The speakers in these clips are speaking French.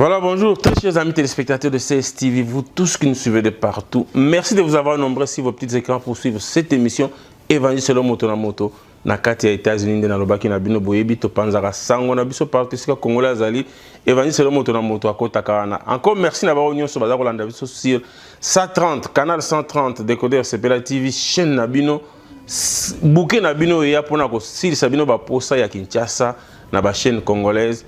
Voilà, bonjour, très chers amis téléspectateurs de CSTV, vous tous qui nous suivez de partout. Merci de vous avoir nombreux sur vos petits écrans pour suivre cette émission Évangile selon moto na moto. Na kati ya États-Unis na lobaki na bino boyebi to panzaka sango na biso partisika congolais azali Évangile selon moto na moto akota kana. Encore merci na ba union so baza kolanda biso sur 130 canal 130 décodeur Sepela TV chaîne na bino bouquet na bino ya pona ko silisa bino ba posa ya Kinshasa na ba chaîne congolaise.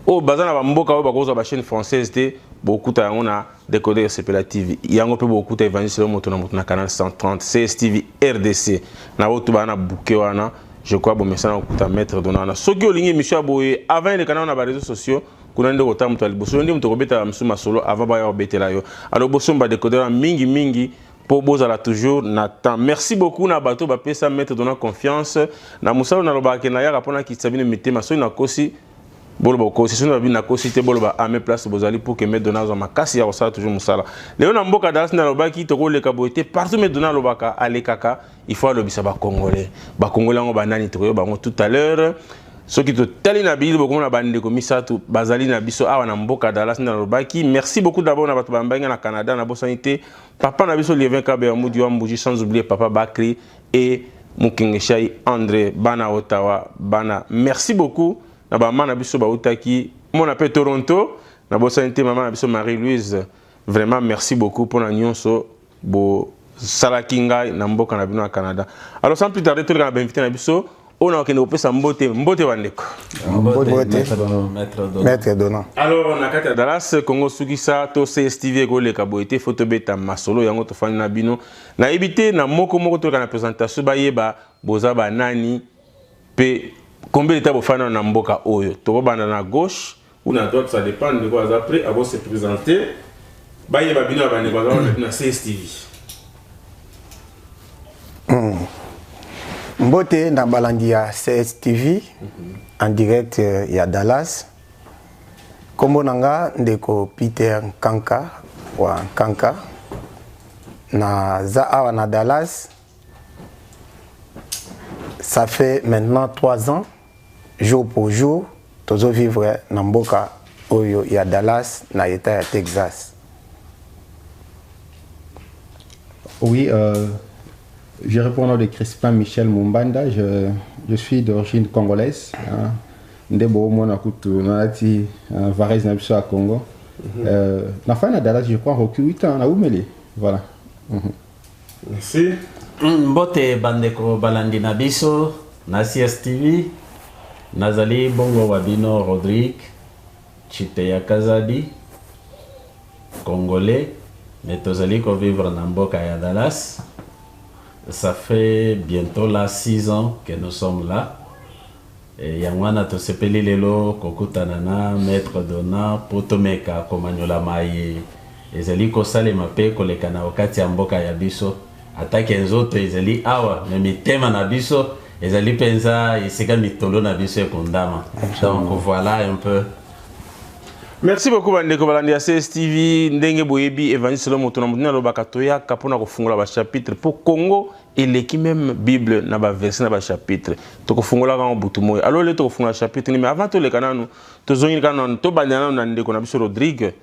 Oh, bazana ba mboka o bakoza ba chaîne française te beaucoup ta on décodeur Sepela TV. Yango pe beaucoup ta Évangile selon moto na canal 130 CSTV RDC. Na otu bana bouquet wana je crois bon message na okuta maître donana. Soki olingi émission boye avant le canal na ba réseaux sociaux kunande kota mutu aliboso ndi mutu kobeta msuma solo avant ba ya betela yo. Alors bosomba décodeur mingi pour bozala toujours na temps. Merci beaucoup na bato ba pesa maître donana confiance na musalo na lobaka na ya rapona ki sabine mitema so na kosi bolo boko c'est na bina kosi te bolo ba ame place bozali pour que me dona za makasi ya osala toujours musala leo na mboka Dallas na lobaki to ko leka boite partout me dona lobaka alekaka il faut lobisa ba congolais ngo banani to yo bango tout à l'heure ceux qui to tali na bili boko na bande ko misatu bazali na biso awa na mboka Dallas na lobaki. Merci beaucoup d'abord na bato bambanga na Canada na bosanité papa na biso Lievin Kabe Mudi wa Mbuji sans oublier papa Bakri et Mukengeshai André bana Ottawa bana. Merci beaucoup na ba mana biso ba utaki mon appel Toronto na bosanité maman biso Marie-Louise vraiment merci beaucoup pour la nyonso bo salakinga na mboka na bino na Canada. Alors sans plus tarder tout le monde invité na biso on a okende opesa mbote bandeko maître donnant. Alors na kati ya Dallas Congo sukisa to CSTV ko leka boite photo beta masolo yango to fani na bino na ebité na moko to kana présentation ba yeba boza ba nani pe combien d'étapes au fan en mboka oyo to banda na gauche ou na droite ça dépend de quoi après avant se présenter ba yeba bino ba ne ba na CSTV. Mbote na balandi ya CSTV en direct ya Dallas. Kombo nanga ndeko Peter Kanka wa Kanka na za awa na Dallas. Ça fait maintenant 3 ans, jour pour jour, tozo vivre na mboka oyo ya Dallas na état ya Texas. Oui, je réponds au nom de Crispin Michel Mumbanda. Je suis d'origine congolaise. Ndebo mona kutu nati Varese na biso à Congo. Na fin na Dallas, je crois que 8 ans na Umeli. Voilà. Merci. Mbote bandeko balandi na biso na CSTV nazali bongo wabino Rodrigue Chiteya Kazadi congolais mais tozali ko vivre na mboka ya Dallas. Ça fait bientôt là 6 ans que nous sommes là. Et yangwana to sepeli lelo kokutana na maître donnant potomeka komanyola mai ezali ko salema pe koleka na wakati ya mboka ya biso. Attaque nzoto ezali awa mais mitema na biso ezali penza isika mitolo na biso ekondama. Donc voilà un peu. Merci beaucoup bandeko balandi ya CSTV ndenge boyebi Évangile selon moto na mutuna lobaka toya kapona ko fungola ba chapitre pour Congo et l'équipe même Bible na ba verset na ba chapitre to ko fungola ka butu moyo. Alors le to ko fungola chapitre mais avant to le kananu to zongi kananu to bandana na ndeko na biso Rodrigue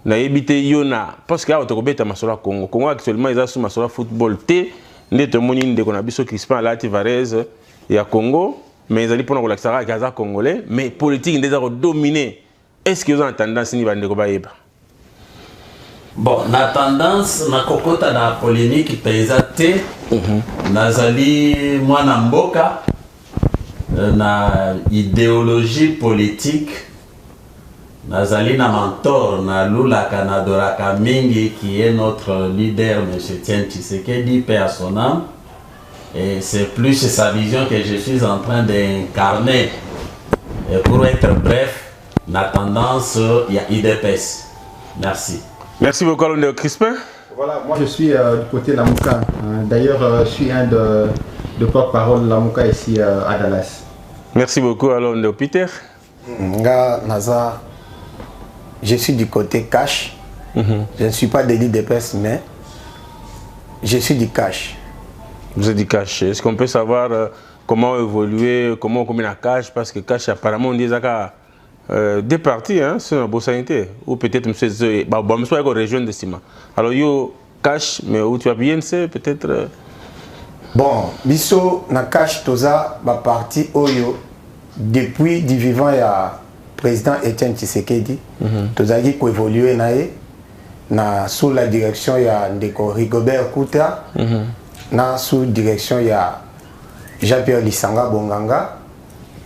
na ebité yona parce que awa to ko beta masola Congo actuellement ils sont masola football te ndeto moni ndeko na biso Crispin Lati Varese ya Congo mais ils allaient pour la Kisara Gaza congolais mais politique ndeza ko dominer. Est-ce que vous avez tendance ni bande ko bayeba? Bon, na tendance na kokota na polémique paysate nazali mwana mboka na idéologie politique nazali na mentor na Lula Kanadoraka Mingi qui est notre leader monsieur Tien Tshisekedi paix à son âme et c'est plus sa vision que je suis en train d'incarner et pour être bref la tendance, il y a IDPS. Merci. Merci beaucoup, Alain Crispin. Voilà, moi je suis du côté de Lamuka. D'ailleurs, je suis un de porte-parole de Lamuka ici à Dallas. Merci beaucoup, Alain Peter. Nga Naza, je suis du côté cash. Je ne suis pas de l'IDPS, mais je suis du cash. Vous êtes du cash. Est-ce qu'on peut savoir comment évoluer, comment on combine la cash? Parce que cash, apparemment, on dit ça. des partis, hein, c'est une bonne sanité. Ou peut-être, monsieur, une région de Sima. Alors, yo, cash, mais où tu as bien, c'est peut-être. Bon, biso, na cash, toza, ma parti, oyo, depuis du vivant, il y a président Etienne Tshisekedi, toza qui évolué sous la direction, il y a Rigobert Kouta, sous direction, il y a Jean-Pierre Lissanga Bonganga,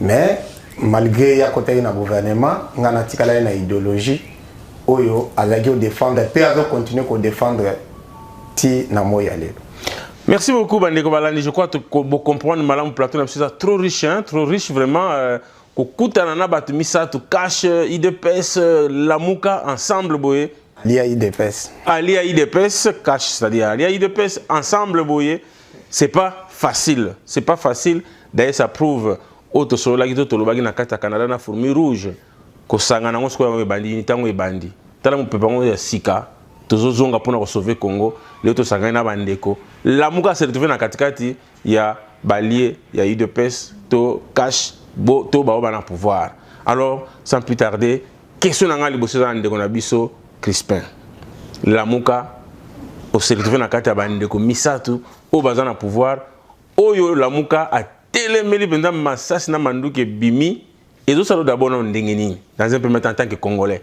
mais malgré ya côté na gouvernement ngana tikala na idéologie oyo azaki au défendre pe azo continuer ko défendre ti na moya lelo. Merci beaucoup Bandeko Balandi, je crois que vous comprenez malam plateau na c'est trop riche vraiment kokutana na batu misatu cash IDPS Lamuka ensemble boye Lia IDPS. Lia IDPS cash c'est-à-dire Lia IDPS ensemble boye c'est pas facile, d'ailleurs ça prouve auto solo qui to lobaki na kata Canada na fourmi rouge ko sanga na ngosko ya bandi nitango ebandi tala mo pepa ngo ya sika tozo zonga pona ko sauver Congo le to sanga na bandeko Lamuka se retrouver na katikati ya balier ya IDPS to cash bo to ba na pouvoir. Alors sans plus tarder question na ngali bosso na ndeko na biso Crispin Lamuka o se retrouver na kata bandeko misatu o bazana pouvoir oyo Lamuka a téléméli pendant massas na manduke bimi et tout ça d'abord dans un premier temps en tant que Congolais.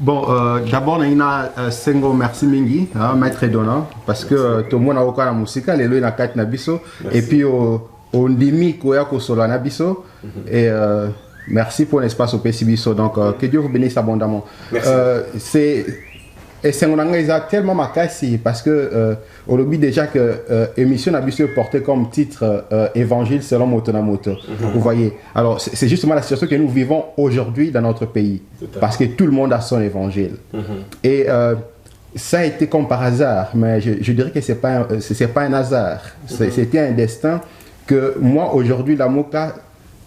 Bon, d'abord on a Sengo merci mingi, maître Dona, parce que tout le monde a aucun la musique, les lois na quatre na biso et puis on dimi koya ko sola na biso et merci pour l'espace au PC biso donc que Dieu vous bénisse abondamment. Et c'est tellement makasi parce que on oublie déjà que émission Nabiso portait comme titre Évangile selon Motonamoto. Vous voyez. Alors c'est justement la situation que nous vivons aujourd'hui dans notre pays parce que tout le monde a son évangile. Et ça a été comme par hasard, mais je dirais que c'est pas un hasard. C'était un destin que moi aujourd'hui Lamuka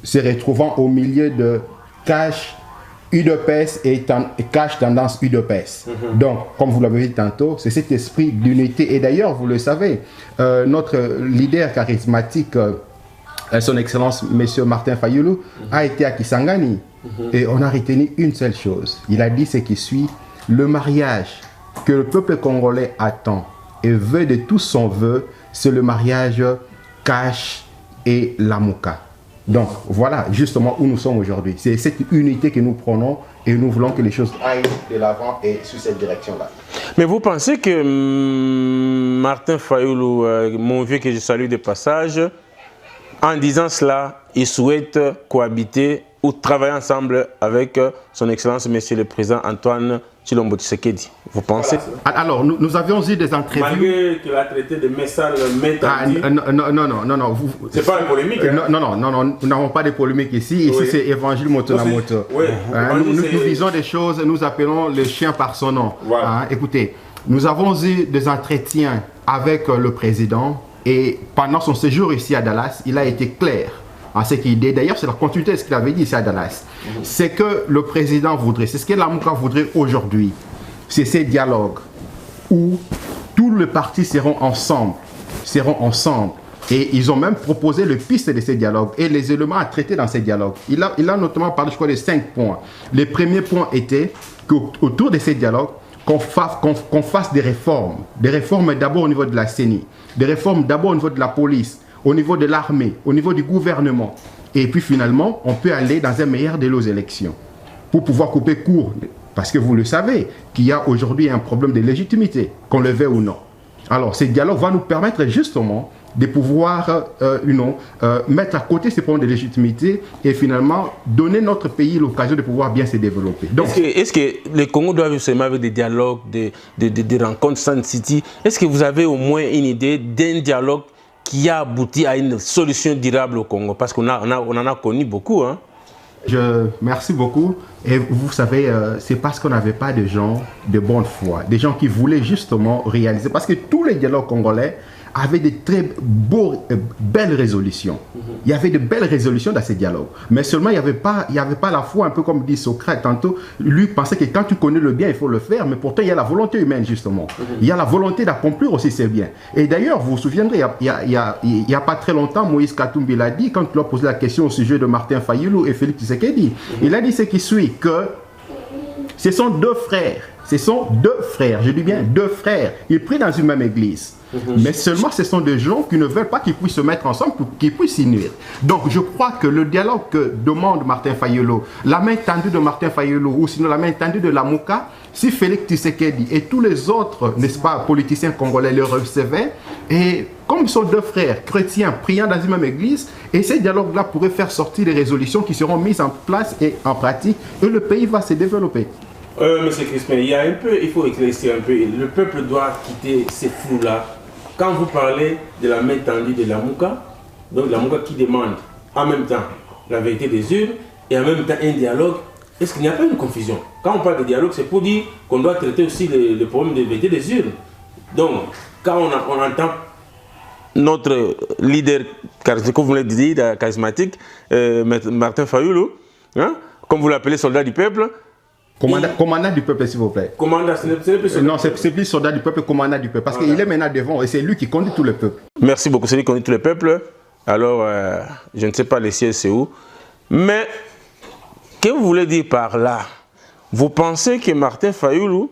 se retrouvant au milieu de cash UDPS et cash tendance UDPS. Donc, comme vous l'avez dit tantôt, c'est cet esprit d'unité. Et d'ailleurs, vous le savez, notre leader charismatique, son Excellence, M. Martin Fayulu, a été à Kisangani. Et on a retenu une seule chose. Il a dit ce qui suit, le mariage que le peuple congolais attend et veut de tout son vœu, c'est le mariage cash et Lamuka. Donc voilà justement où nous sommes aujourd'hui. C'est cette unité que nous prenons et nous voulons que les choses aillent de l'avant et sur cette direction-là. Mais vous pensez que Martin Fayulu, mon vieux que je salue de passage, en disant cela, il souhaite cohabiter ou travailler ensemble avec son Excellence Monsieur le Président Antoine Tshilombo Tshisekedi. Vous pensez? Voilà. Alors, nous avions eu des entrevues. Malgré qu'il a traité de message non. C'est pas une polémique. Hein? Non, nous n'avons pas de polémique ici. Ici, c'est Évangile Motonamoto. Nous disons des choses, nous appelons le chien par son nom. Voilà. Écoutez, nous avons eu des entretiens avec le président et pendant son séjour ici à Dallas, il a été clair. Ce qu'il dit, d'ailleurs, c'est la continuité de ce qu'il avait dit ici à Dallas. C'est que le président voudrait, c'est ce que Lamuka voudrait aujourd'hui, c'est ces dialogues où tous les partis seront ensemble. Et ils ont même proposé le piste de ces dialogues et les éléments à traiter dans ces dialogues. Il a notamment parlé, je crois, de 5 points. Les premiers points étaient qu'autour de ces dialogues, qu'on fasse des réformes. Des réformes d'abord au niveau de la CENI, des réformes d'abord au niveau de la police, au niveau de l'armée, au niveau du gouvernement. Et puis finalement, on peut aller dans un meilleur délai aux élections pour pouvoir couper court. Parce que vous le savez, qu'il y a aujourd'hui un problème de légitimité, qu'on le veuille ou non. Alors, ce dialogue va nous permettre justement de pouvoir mettre à côté ces problèmes de légitimité et finalement donner notre pays l'occasion de pouvoir bien se développer. Est-ce que le Congo doit vivre seulement avec des dialogues, des rencontres Sun City? Est-ce que vous avez au moins une idée d'un dialogue qui a abouti à une solution durable au Congo? Parce qu'on en a connu beaucoup. Hein? Merci beaucoup. Et vous savez, c'est parce qu'on n'avait pas de gens de bonne foi, des gens qui voulaient justement réaliser. Parce que tous les dialogues congolais avait de très belles résolutions. Il y avait de belles résolutions dans ces dialogues. Mais seulement, il n'y avait pas la foi, un peu comme dit Socrate tantôt. Lui pensait que quand tu connais le bien, il faut le faire, mais pourtant, il y a la volonté humaine, justement. Il y a la volonté d'accomplir aussi ces biens. Et d'ailleurs, vous vous souviendrez, il n'y a pas très longtemps, Moïse Katumbi l'a dit, quand il a posé la question au sujet de Martin Fayulu et Félix Tshisekedi, il a dit ce qui suit, que ce sont deux frères. Ce sont deux frères, je dis bien deux frères. Ils prient dans une même église. Mais seulement ce sont des gens qui ne veulent pas qu'ils puissent se mettre ensemble pour qu'ils puissent s'unir. Donc je crois que le dialogue que demande Martin Fayulu, la main tendue de Martin Fayulu ou sinon la main tendue de Lamuka, si Félix Tshisekedi et tous les autres, n'est-ce pas, politiciens congolais le recevaient, et comme ils sont deux frères chrétiens priant dans une même église, et ces dialogues-là pourraient faire sortir des résolutions qui seront mises en place et en pratique, et le pays va se développer. Monsieur Crispin, il faut éclaircir un peu. Le peuple doit quitter ces flous-là. Quand vous parlez de la main tendue de Lamuka, donc Lamuka qui demande en même temps la vérité des urnes et en même temps un dialogue, est-ce qu'il n'y a pas une confusion? Quand on parle de dialogue, c'est pour dire qu'on doit traiter aussi le problème de vérité des urnes. Donc, quand on entend notre leader, comme vous l'avez dit, charismatique, Martin Fayulu, hein, comme vous l'appelez, soldat du peuple, Commandant du peuple, s'il vous plaît. Commandant, ce n'est plus soldat. Non, c'est plus soldat du peuple, commandant du peuple. Parce qu'il est maintenant devant et c'est lui qui conduit tout le peuple. Merci beaucoup, c'est lui qui conduit tout le peuple. Alors, je ne sais pas les sièges c'est où. Mais, que vous voulez dire par là? Vous pensez que Martin Fayulu,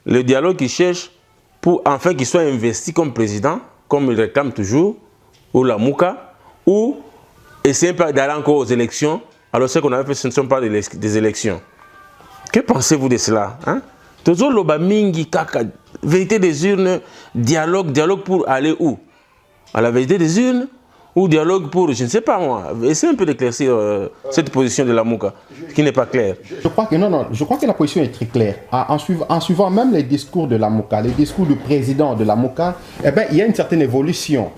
le dialogue qu'il cherche pour enfin qu'il soit investi comme président, comme il réclame toujours, ou la Mouka, ou essayer d'aller encore aux élections, alors ce qu'on avait fait, ce ne sont pas des élections. Que pensez-vous de cela, hein? Toujours l'oba mingi kaka, vérité des urnes, dialogue pour aller où? À la vérité des urnes ou dialogue pour, je ne sais pas moi. Essayez un peu d'éclaircir cette position de la Mouka, qui n'est pas claire. Je crois que je crois que la position est très claire. En suivant même les discours de la Mouka, les discours du président de la Mouka, eh ben, il y a une certaine évolution.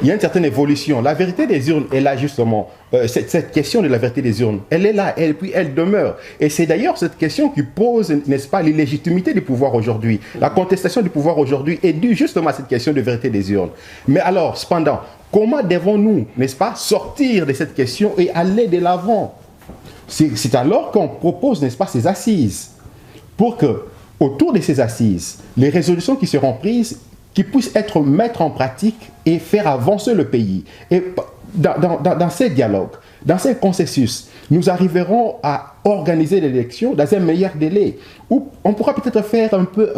Il y a une certaine évolution. La vérité des urnes est là justement. Cette question de la vérité des urnes, elle est là, et puis elle demeure. Et c'est d'ailleurs cette question qui pose, n'est-ce pas, l'illégitimité du pouvoir aujourd'hui. La contestation du pouvoir aujourd'hui est due justement à cette question de vérité des urnes. Mais alors, cependant, comment devons-nous, n'est-ce pas, sortir de cette question et aller de l'avant? C'est alors qu'on propose, n'est-ce pas, ces assises. Pour que, autour de ces assises, les résolutions qui seront prises qui puissent être mettre en pratique et faire avancer le pays. Et dans ces dialogues, dans ces consensus, nous arriverons à organiser l'élection dans un meilleur délai. Où on pourra peut-être faire un peu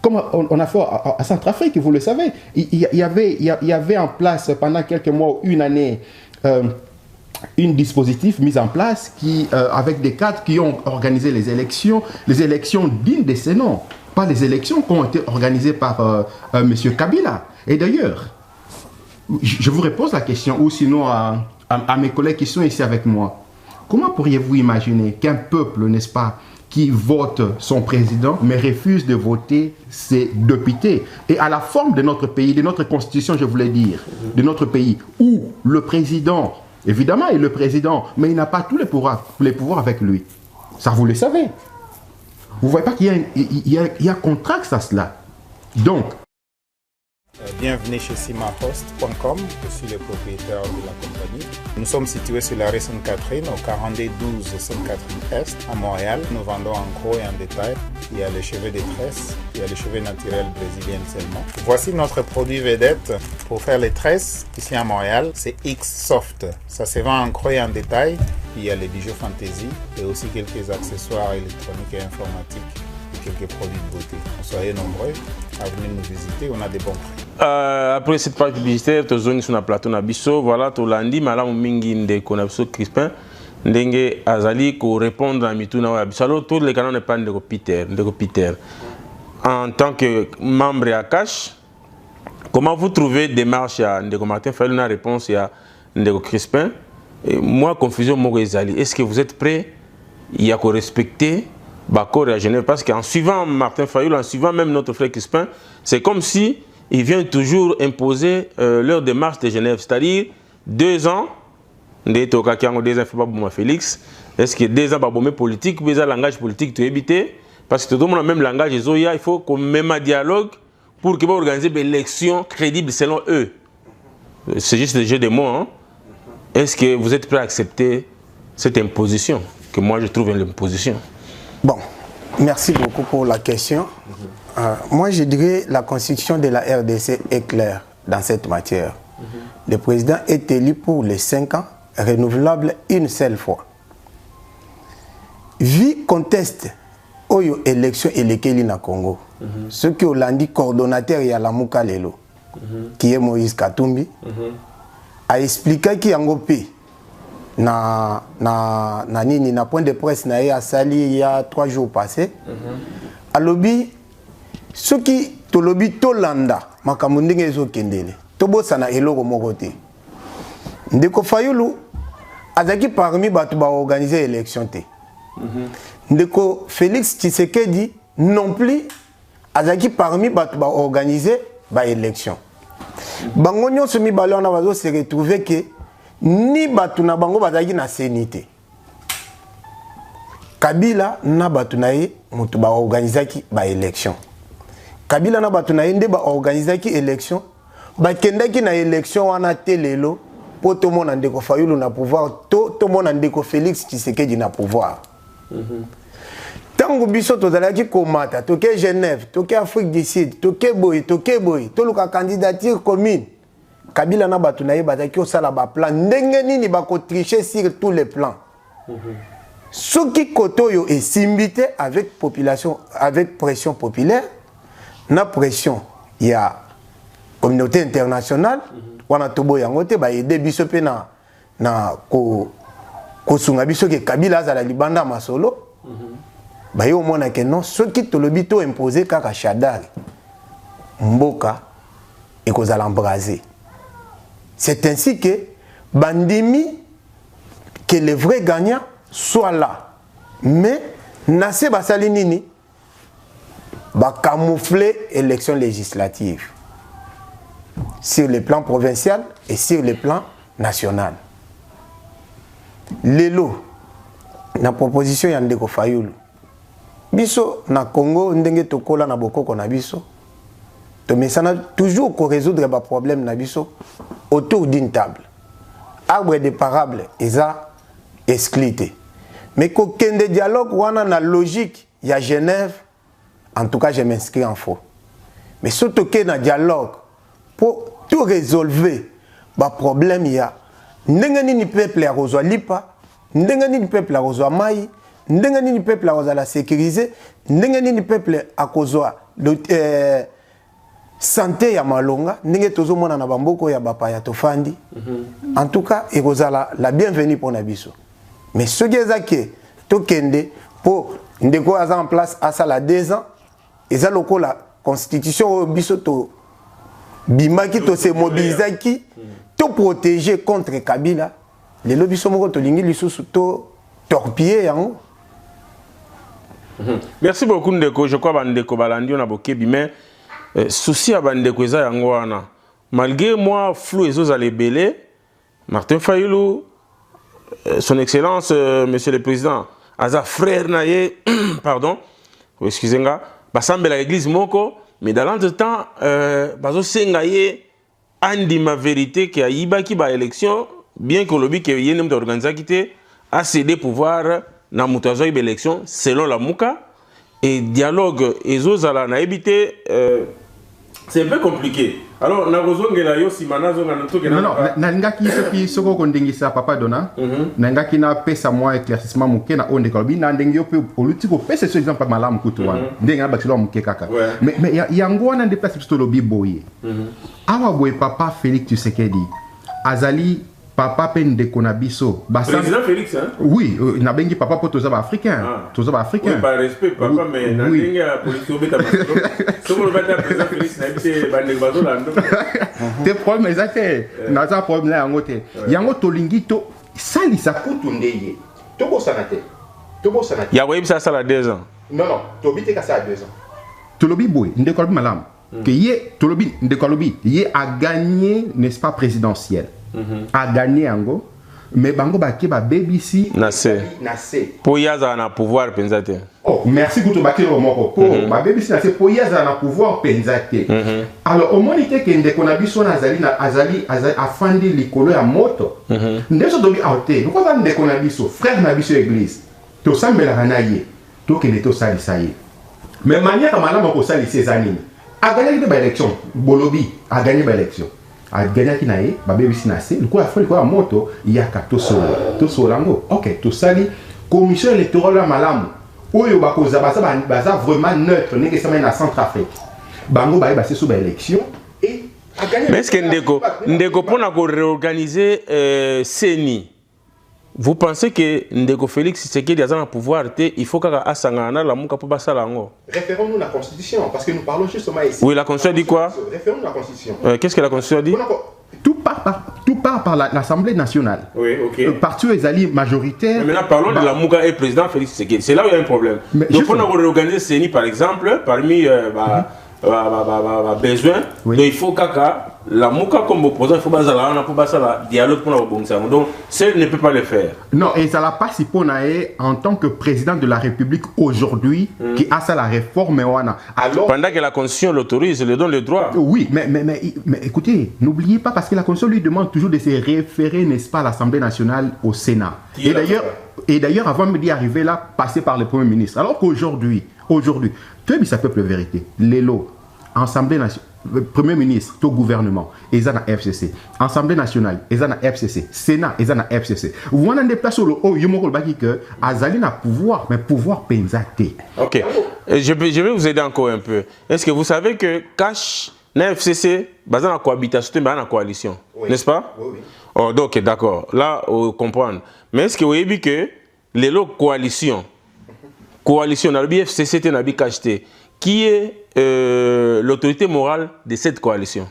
comme on a fait à Centrafrique, vous le savez. Il y avait en place pendant quelques mois, une année, un dispositif mis en place qui, avec des cadres qui ont organisé les élections dignes de ces noms. Pas les élections qui ont été organisées par M. Kabila. Et d'ailleurs, je vous repose la question, ou sinon à mes collègues qui sont ici avec moi. Comment pourriez-vous imaginer qu'un peuple, n'est-ce pas, qui vote son président, mais refuse de voter ses députés? Et à la forme de notre pays, de notre constitution, je voulais dire, de notre pays, où le président, évidemment, est le président, mais il n'a pas tous les pouvoirs avec lui. Ça, vous le savez. Vous ne voyez pas qu'il y a un contraste à cela. Donc, bienvenue chez simahost.com, je suis le propriétaire de la compagnie. Nous sommes situés sur la rue Sainte-Catherine, au 4212 Sainte-Catherine Est, à Montréal. Nous vendons en gros et en détail. Il y a les cheveux de tresse, il y a les cheveux naturels brésiliens seulement. Voici notre produit vedette pour faire les tresses ici à Montréal. C'est X-Soft. Ça se vend en gros et en détail. Il y a les bijoux fantasy et aussi quelques accessoires électroniques et informatiques et quelques produits de beauté. Soyez nombreux à venir nous visiter, on a des bons prix. Après cette partie publicitaire, tu as sur le plateau Nabiso, voilà, tu l'as dit, madame Mingi Ndekonabiso Crispin, Ndenge Azali, pour répondre à Mituna Wabiso. Alors, tous les canaux ne parlent de Peter. En tant que membre à Cash, comment vous trouvez démarche à Ndeko Martin Fayulu une réponse à Ndeko Crispin? Et moi, confusion, moi, est-ce que vous êtes prêts? Il y a qu'à respecter Bakor à Genève, parce qu'en suivant Martin Fayulu, en suivant même notre frère Crispin, c'est comme si il vient toujours imposer leur démarche de Genève, c'est-à-dire 2 ans, Félix, est-ce que 2 ans de politique, ou un langage politique, tu éviter, parce que tout le monde a le même langage, il faut qu'on mette un dialogue, pour qu'ils organiser des élections crédibles selon eux. C'est juste le jeu de mots. Hein? Est-ce que vous êtes prêt à accepter cette imposition, que moi je trouve une imposition? Bon, merci beaucoup pour la question. Moi je dirais que la constitution de la RDC est claire dans cette matière. Le président est élu pour les 5 ans, renouvelable une seule fois. Vu conteste aux élections électorales na Congo, ce que Hollandi coordonnateur ya la Moukalelo, qui est Moïse Katumbi, a expliqué qu'il y a un pays na point de presse na ya sali il y a 3 jours passés. A lobby ce qui to lobby to landa makambo ndenge ezokendele to bosana eloko moko te. Ndeko Fayulu azaki parmi batu ba organiser élection te. Ndeko Félix Tshisekedi non plus azaki parmi batu ba organiser ba élection. Bango nyonso mibale wana bazo se retrouver que ni batu na bango bazaki na sénité. Kabila na batu na ye mutu ba organiser ba élection. Kabila na batu na ye nde ba organiser ki élection, ba kendaki na élection wana telelo po to mona Ndeko Fayulu na pouvoir, to mona Ndeko Félix Tshisekedi na pouvoir. Tango biso tozalaki komata, toke Genève, toke Afrique du Sud, toke boy, to luka candidature commune. Kabila na batu na ye bazaki osala ba plan ndenge nini ba ko tricher sur tous les plans. Ce qui kotoyo est simbité avec population, avec pression populaire, na pression il y a communauté internationale, wana tobo yangote ba aider biso pe na ko sunga biso ke Kabila za la libanda masolo. Ba yo mona ke non, ce qui to lobi to imposer kaka Shadari mboka et ko za l'embraser. C'est ainsi que bandimi que les vrais gagnants soient là. Mais nase basali nini ba camoufler élection législative sur le plan provincial et sur le plan national. Lelo na proposition ya Ndeko Fayulu biso na Congo ndenge tokola na bokoko na biso to mesana toujours ko résoudre ba problème na biso autour d'une table. Arbre de parable eza exclité. Mais ko kende dialogue wana na logique ya Genève, en tout cas je m'inscris en faux. Mais surtout que na dialogue pour tout résolver ba problème ya ndenge nini peuple ya kozwa lipa, ndenge nini peuple ya kozwa mai, ndenge nini peuple ya kozwa la sécuriser, ndenge nini peuple a kozwa santé ya malonga, ndenge tozomona na bamboko ya bapaya tofandi. En tout cas, et kozala la bienvenue pour nabiso. Mais ce qui est que tokende pour ndeko aza en place à ça la 2 ans, et ça loko la constitution biso to bimaki to se mobilisaki to protéger contre Kabila. Les lobbies sont moko to lingi lisusu to torpiller yango. Merci beaucoup Ndeko, je crois bandeko balandi on a bokebi mais souci à bandeko eza yango wana. Malgré moi flou ezo za lebele, Martin Fayulu, son excellence monsieur le président, aza frère naye pardon, excusez-moi, basambela l'église moko, mais dans l'entretemps bazo sengaye andi ma vérité que ayibaki ba élection bien que lobby que yenem d'organiser quitté a cédé pouvoir na mutazo ibe élection selon la muka et dialogue ezozala na éviter c'est un peu compliqué. Alors na rozongela yo simana zonga ntoke na non na ngaki soki soko kondingisa papa dona na ngaki na pesa moi éclaircissement muke na onde kolobi na ndenge yo pe politiko pesa ce exemple malamu kutu wana ndenge na bakilo muke kaka mais yango wana de place plutôt lobi boye awa boye papa Félix Tshisekedi azali papa pen de konabiso président Félix hein oui na bengi papa poto za ba africain toza ba africain oui par respect papa mais na ndenge ya politique beta somo le beta président Félix na bité bande bazo lando te problème exacté na za problème là yango te yango tolingi to sali sa kutu ndeye to ko sanate ya web ça la 2 ans non to bité ka ça 2 ans to lobi boy ndeko lobi malam que yé to lobi ndeko lobi yé a gagné n'est-ce pas présidentiel a gagné Ango mais bango baki ba BBC Nassé. Pour yaza na pouvoir penzate. Oh, merci pour tout baki le moko. Pour ba BBC Nassé pour yaza na pouvoir penzate. Alors au moins ite ke ndeko na biso na azali afandi likolo ya moto. Ndeso dobi aute. Pourquoi va ndeko na biso frère na biso église. To sambela na ye. To ke neto sali saye. Mais manière comme malama ko sali ces années. A gagné des élections. Bolobi a gagné des élections. A gagné qui nae, ba BBC Nassé, le coup a fait le coup à moto, il y a to solango. OK, to sali commission électorale la malamu. Oyo ba ko baza vraiment neutre, n'est que ça mène à Centrafrique. Bango ba c'est sous élection et a gagné. Mais est-ce que ndeko pour na réorganiser CENI? Vous pensez que Ndeko Félix Tshisekedi a un pouvoir, il faut qu'il y ait un la mouka pour passer l'ango. Référons-nous à la Constitution, parce que nous parlons justement ici. Oui, la Constitution dit quoi? Référons-nous à la Constitution. Qu'est-ce que la Constitution dit? Tout part par l'Assemblée nationale. Oui, ok. Parti Ezali majoritaire. Mais maintenant, parlons de la mouka et président Félix Tshisekedi. C'est là où il y a un problème. Mais donc, pour réorganiser CENI, par exemple, parmi besoin, oui. Donc il faut kaka la mouka comme opposant, il faut baser la dialogue pour la rebondir. Donc ça ne peut pas le faire. Non, et ça l'a pas si pour en tant que président de la République aujourd'hui qui a ça la réforme alors pendant que la Constitution l'autorise, le donne le droit. Oui, mais écoutez, n'oubliez pas parce que la Constitution lui demande toujours de se référer, n'est-ce pas, à l'Assemblée nationale, au Sénat. Et d'ailleurs, avant d'y arriver là, passer par le Premier ministre. Alors qu'aujourd'hui, tu ça peuple vérité. L'élo, Assemblée nationale, Premier ministre, tout gouvernement, ils ont un FCC. Assemblée nationale, ils ont un FCC. Sénat, ils ont un FCC. Vous avez des places où il y que Azali n'a pouvoir, mais pouvoir pensater. Ok. Je vais vous aider encore un peu. Est-ce que vous savez que Cash, na FCC, basé en cohabitation, mais en coalition, oui. N'est-ce pas? Oui, oui. Oh, donc, d'accord. Là, on comprend. Mais est-ce que vous voyez que les lots coalition, dans le FCC, dans le KHT, qui est l'autorité morale de cette coalition?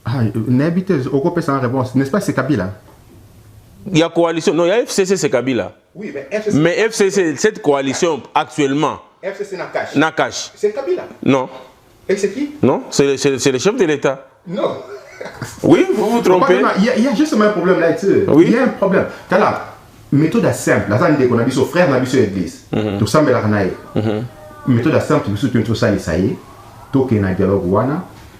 Ah, n'habitez au copé sans réponse, n'est-ce pas, c'est Kabila? Il y a coalition, non, il y a FCC, c'est Kabila. Oui, mais FCC, cette coalition actuellement. FCC Nakash. Nakash. C'est Kabila? Non. Et c'est qui? Non, c'est le chef de l'État. Non. Oui, vous vous trompez. Il y a justement un problème là-dessus. Oui. Il y a un problème. T'as là, méthode simple, là, on a vu son frère, on a vu son église. Tout ça, mais là, méthode simple, tout ça, ça y est. Tout est un dialogue,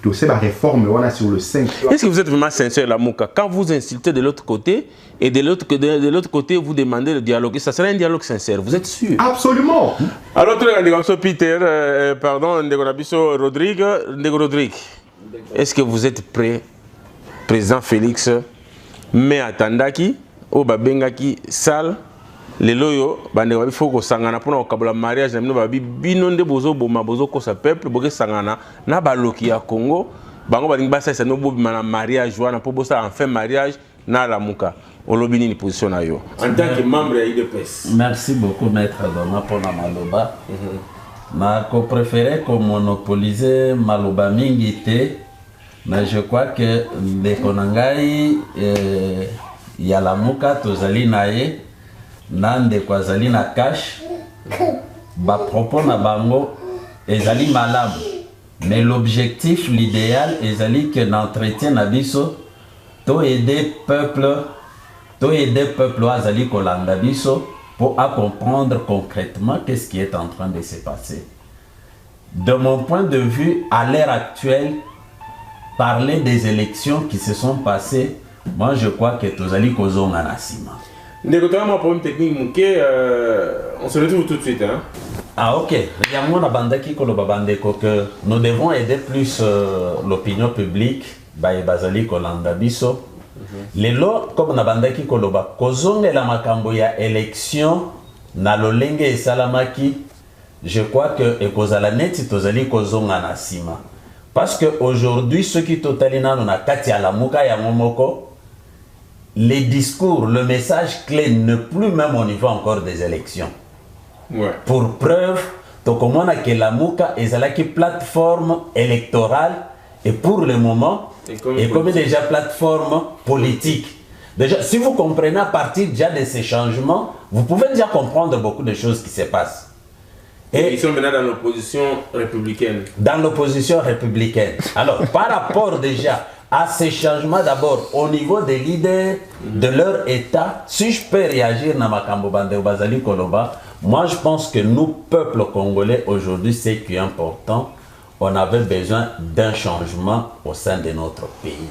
tout ça, la réforme, on a sur le 5. Est-ce que vous êtes vraiment sincère, la Mouka? Quand vous insultez de l'autre côté, et de l'autre côté, vous demandez le dialogue, ça sera un dialogue sincère, vous êtes sûr? Absolument. Alors, Peter, pardon, Rodrigue, est-ce que vous êtes prêt, président Félix, mais attendaki, au babengaki, sale, les loyaux, il faut que sangana pour le mariage, binonde bozo boma bozo ko sa peuple, boke sangana na baloki ya Congo, bango baling basa sa no bobi mana mariage wana pour bossa en fin mariage na la muka. Olobini ni position na yo. En tant que membre de l'IDPS. Merci beaucoup maître Dona pour la maloba. Ma ko préféré comme monopoliser maloba mingi te, mais je crois que les konangai ya la muka tozali nae nande kwa zali na cash ba propos na bango ezali malamu, mais l'objectif, l'idéal ezali que l'entretien na biso to aider peuple azali kolanda biso pour comprendre concrètement qu'est-ce qui est en train de se passer. De mon point de vue, à l'heure actuelle, parler des élections qui se sont passées, moi je crois que tozali kozonga na sima. Un problème technique, on se retrouve tout de suite. Hein? Ah ok, que nous devons aider plus l'opinion publique, bazali kolanda biso. Lelo, comme nabandaki koloba, kozonge la makambo ya élection, na lolenge et salamaki, je crois que ekozala neti tozali kozonga na sima. Parce que aujourd'hui, ceux qui totalina na kati ya la muka ya momoko, les discours, le message clé ne plus même au niveau encore des élections. Ouais. Pour preuve, comment que la Mouka est la plateforme électorale et pour le moment, et comme déjà plateforme politique. Déjà, si vous comprenez à partir déjà de ces changements, vous pouvez déjà comprendre beaucoup de choses qui se passent. Et ils sont maintenant dans l'opposition républicaine. Dans l'opposition républicaine. Alors, par rapport déjà à ces changements, d'abord, au niveau des leaders de leur État, si je peux réagir dans Makambo Bande Bazali Koloba, moi je pense que nous, peuple congolais, aujourd'hui, c'est qui est important, on avait besoin d'un changement au sein de notre pays.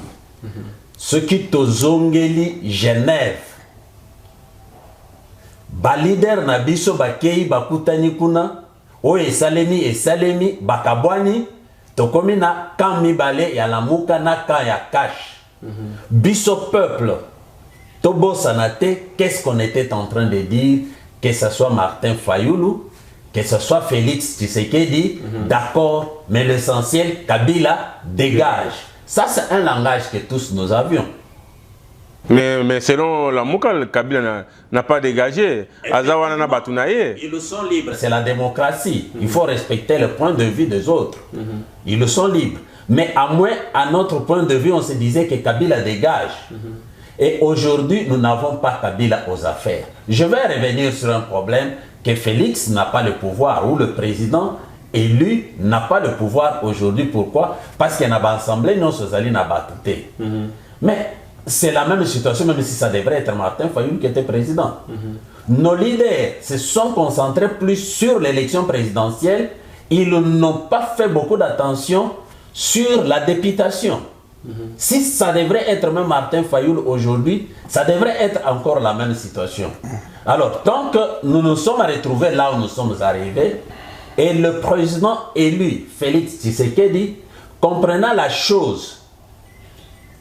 Ce qui tozongeli Genève, ba leader na biso bakei bakutani kuna, o esalemi bakabwani, tokomi na kan mibale ya lamuka na kan ya cash. Biso peuple, tobo sanate, qu'est-ce qu'on était en train de dire, que ce soit Martin Fayoulou, que ce soit Félix Tshisekedi, d'accord, mais l'essentiel, Kabila dégage. Ça, c'est un langage que tous nous avions. Mais selon la Mouka, le Kabila n'a pas dégagé. Ils le sont libres, c'est la démocratie. Il faut respecter le point de vue des autres. Ils le sont libres. Mais à moins, à notre point de vue, on se disait que Kabila dégage. Et aujourd'hui, nous n'avons pas Kabila aux affaires. Je vais revenir sur un problème que Félix n'a pas le pouvoir, ou le président élu n'a pas le pouvoir aujourd'hui. Pourquoi? Parce qu'il y a une assemblée, non, Sozali n'a pas tout. Mais c'est la même situation, même si ça devrait être Martin Fayoulou qui était président. Nos leaders se sont concentrés plus sur l'élection présidentielle. Ils n'ont pas fait beaucoup d'attention sur la députation. Si ça devrait être même Martin Fayoulou aujourd'hui, ça devrait être encore la même situation. Alors, tant que nous nous sommes retrouvés là où nous sommes arrivés, et le président élu, Félix Tshisekedi, comprenant la chose,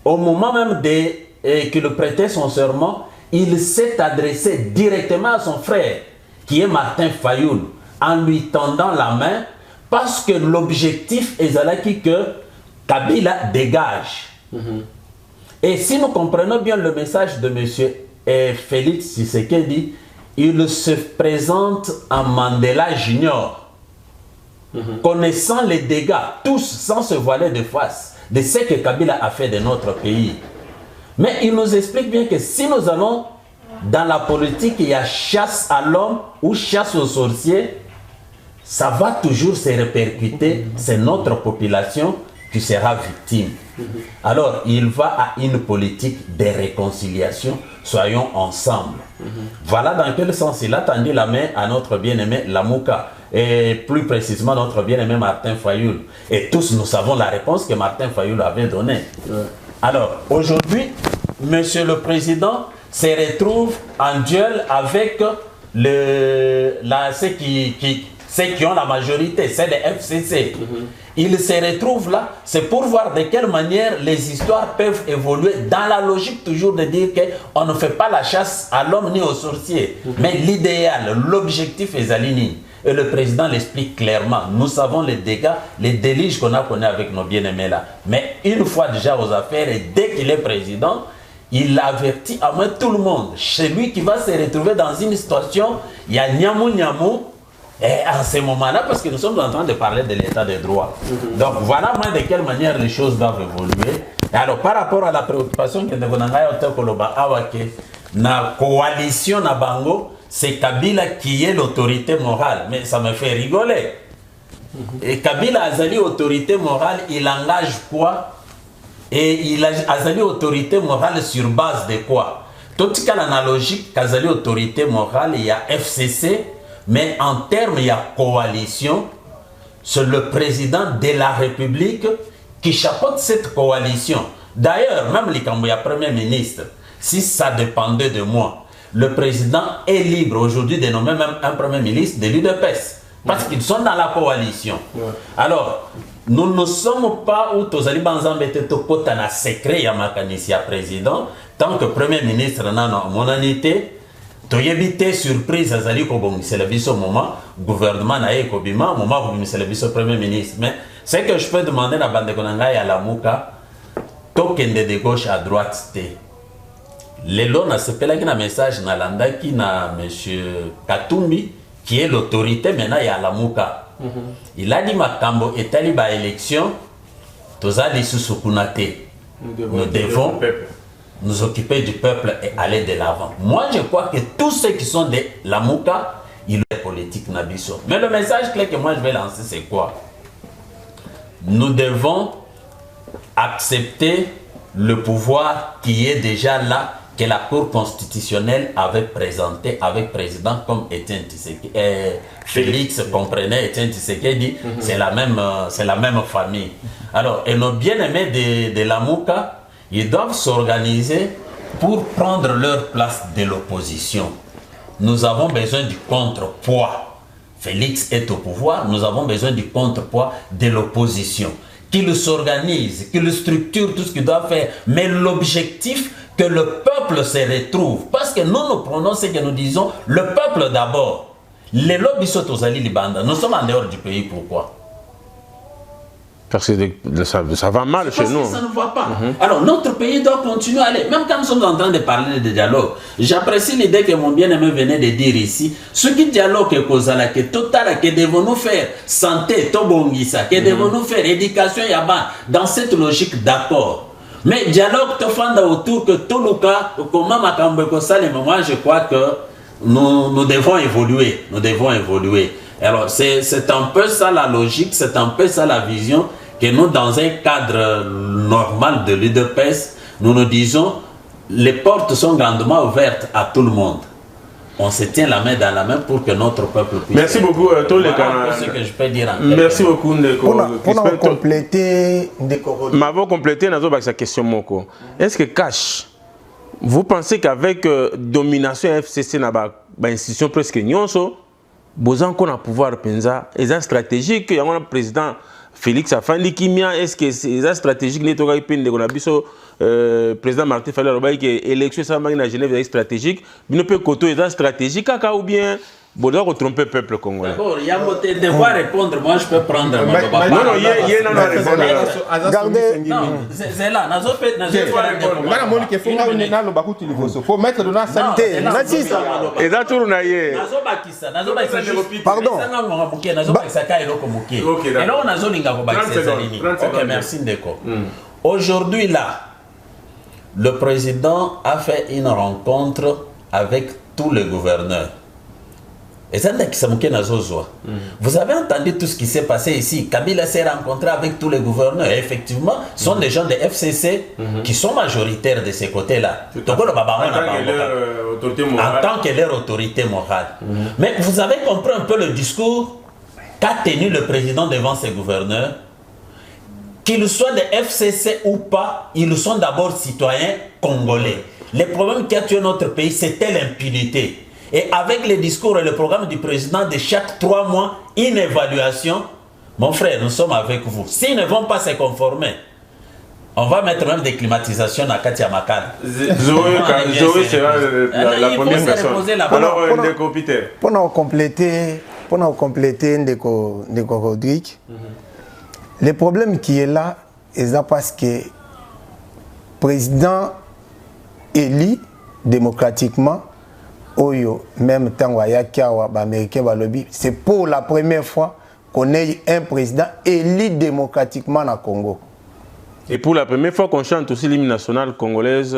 au moment même qu'il prêtait son serment, il s'est adressé directement à son frère, qui est Martin Fayoulou, en lui tendant la main, parce que l'objectif est que Kabila dégage. Et si nous comprenons bien le message de M. Félix Tshisekedi, il se présente en Mandela Junior, connaissant les dégâts, tous sans se voiler de face, de ce que Kabila a fait de notre pays. Mais il nous explique bien que si nous allons dans la politique, il y a chasse à l'homme ou chasse aux sorciers, ça va toujours se répercuter, c'est notre population qui sera victime. Alors, il va à une politique de réconciliation, soyons ensemble. Voilà dans quel sens il a tendu la main à notre bien-aimé Lamouka, et plus précisément notre bien-aimé Martin Fayoulou. Et tous nous savons la réponse que Martin Fayoulou avait donnée. Alors, aujourd'hui, Monsieur le Président se retrouve en duel avec ceux qui ont la majorité, c'est les FCC. Il se retrouve là, c'est pour voir de quelle manière les histoires peuvent évoluer dans la logique toujours de dire qu'on ne fait pas la chasse à l'homme ni aux sorciers. Mais l'idéal, l'objectif est aligné. Et le président l'explique clairement. Nous savons les dégâts, les déliges qu'on a connus avec nos bien-aimés là. Mais une fois déjà aux affaires, et dès qu'il est président, il avertit à moins tout le monde. Chez lui qui va se retrouver dans une situation, il y a Niamou. Et en ce moment-là, parce que nous sommes en train de parler de l'état de droit. Donc voilà de quelle manière les choses doivent évoluer. Et alors par rapport à la préoccupation que nous avons la coalition na Bango, c'est Kabila qui est l'autorité morale. Mais ça me fait rigoler. Et Kabila Azali, autorité morale, il engage quoi? Et il a Azali, autorité morale sur base de quoi? Tout cas l'analogie qu'Azali, autorité morale, il y a FCC. Mais en termes, il y a coalition. C'est le président de la République qui chapeaute cette coalition. D'ailleurs, même les Cambouya Premier ministre, si ça dépendait de moi, le président est libre aujourd'hui de nommer même un Premier ministre de l'UDPS. Parce qu'ils sont dans la coalition. Alors, nous ne sommes pas où Tozali Banzambe Tokotana secret Yamakanisia président, tant que Premier ministre n'a mon anité. Tu évité surprise Azali Kobong, c'est le vice au moment, gouvernement naïe Kobima, moment où c'est le vice premier ministre. Mais ce que je peux demander à Bande Konanga et à la Mouka, token de gauche à droite, les lots n'a pas un message na landa qui na monsieur Katumbi, qui est l'autorité maintenant et à la Mouka. Il a dit Makambo et taliba élection, Tozali Susukunate. Nous devons nous occuper du peuple et aller de l'avant. Moi, je crois que tous ceux qui sont de la Mouka, ils sont politiques. politique Nabiso. Mais le message clé que moi je vais lancer, c'est quoi? Nous devons accepter le pouvoir qui est déjà là, que la Cour constitutionnelle avait présenté avec président comme Étienne Tshisekedi. Félix comprenait Étienne Tshisekedi, c'est la même famille. Alors, et nos bien-aimés de la Mouka, ils doivent s'organiser pour prendre leur place de l'opposition. Nous avons besoin du contrepoids. Félix est au pouvoir, nous avons besoin du contrepoids de l'opposition. Qu'il s'organise, qu'il structure tout ce qu'il doit faire. Mais l'objectif, que le peuple se retrouve. Parce que nous prenons ce que nous disons, le peuple d'abord. Les lobbies sont aux alliés Libanda. Nous sommes en dehors du pays, pourquoi? Parce que ça va mal chez nous. Ça ne va pas. Alors, notre pays doit continuer à aller. Même quand nous sommes en train de parler de dialogue, j'apprécie l'idée que mon bien-aimé venait de dire ici. Ce qui dialogue que Kozala, que total, que devons-nous faire santé, tobongisa, que devons-nous faire éducation, yaban, dans cette logique d'accord. Mais dialogue te fanda autour que tout le cas, comment Makambeko Salem, moi je crois que nous devons évoluer. Nous devons évoluer. Alors, c'est un peu ça la logique, c'est un peu ça la vision que nous, dans un cadre normal de l'UDPS, nous disons, les portes sont grandement ouvertes à tout le monde. On se tient la main dans la main pour que notre peuple puisse... Merci beaucoup, voilà ce que je peux dire en merci beaucoup, Ndeko. Pour compléter, Ndeko. M'avons complété dans sa question, Moko. Est-ce que Cash, vous pensez qu'avec domination FCC dans l'institution presque nyonso, vous avez un pouvoir penza, est stratégique, il y a un président Félix Afandi Kimia, est-ce que c'est stratégique, les toga ipende qu'on a biso président Martin Fayulu Robaï que élection ça marine à Genève est stratégique, mais ne peut côté est stratégique aka ou bien bon doit tromper peuple congolais. D'accord, il y a moté devoir répondre, moi je peux prendre non gardez c'est là nazo répondre. Bana Monique faut na lo bakuti livoso. Faut mettre de la santé. Et ça tourne na yé. Nazo bakisa pardon. Nazo bakisa ka eloko moké. Et là on nazo linga ko bakisa zalini. OK, merci Ndeko. Aujourd'hui là, le président a fait une rencontre avec tous les gouverneurs. Et ça, vous avez entendu tout ce qui s'est passé ici. Kabila s'est rencontré avec tous les gouverneurs. Et effectivement, ce sont des gens de FCC qui sont majoritaires de ces côtés-là. En tant que leur autorité morale. Mais vous avez compris un peu le discours qu'a tenu le président devant ses gouverneurs. Qu'ils soient de FCC ou pas, ils sont d'abord citoyens congolais. Le problème qui a tué notre pays, c'était l'impunité. Et avec les discours et le programme du président de chaque 3 mois, une évaluation, mon frère, nous sommes avec vous. S'ils ne vont pas se conformer, on va mettre même des climatisations à Katia Makan. Zoé sera la première personne. Alors, Ndeko Peter. Pour nous compléter, Ndeko Rodrigue, le problème qui est là, c'est parce que le président élu démocratiquement, Oyo, même temps c'est pour la première fois qu'on ait un président élu démocratiquement au Congo. Et pour la première fois qu'on chante aussi l'hymne national congolaise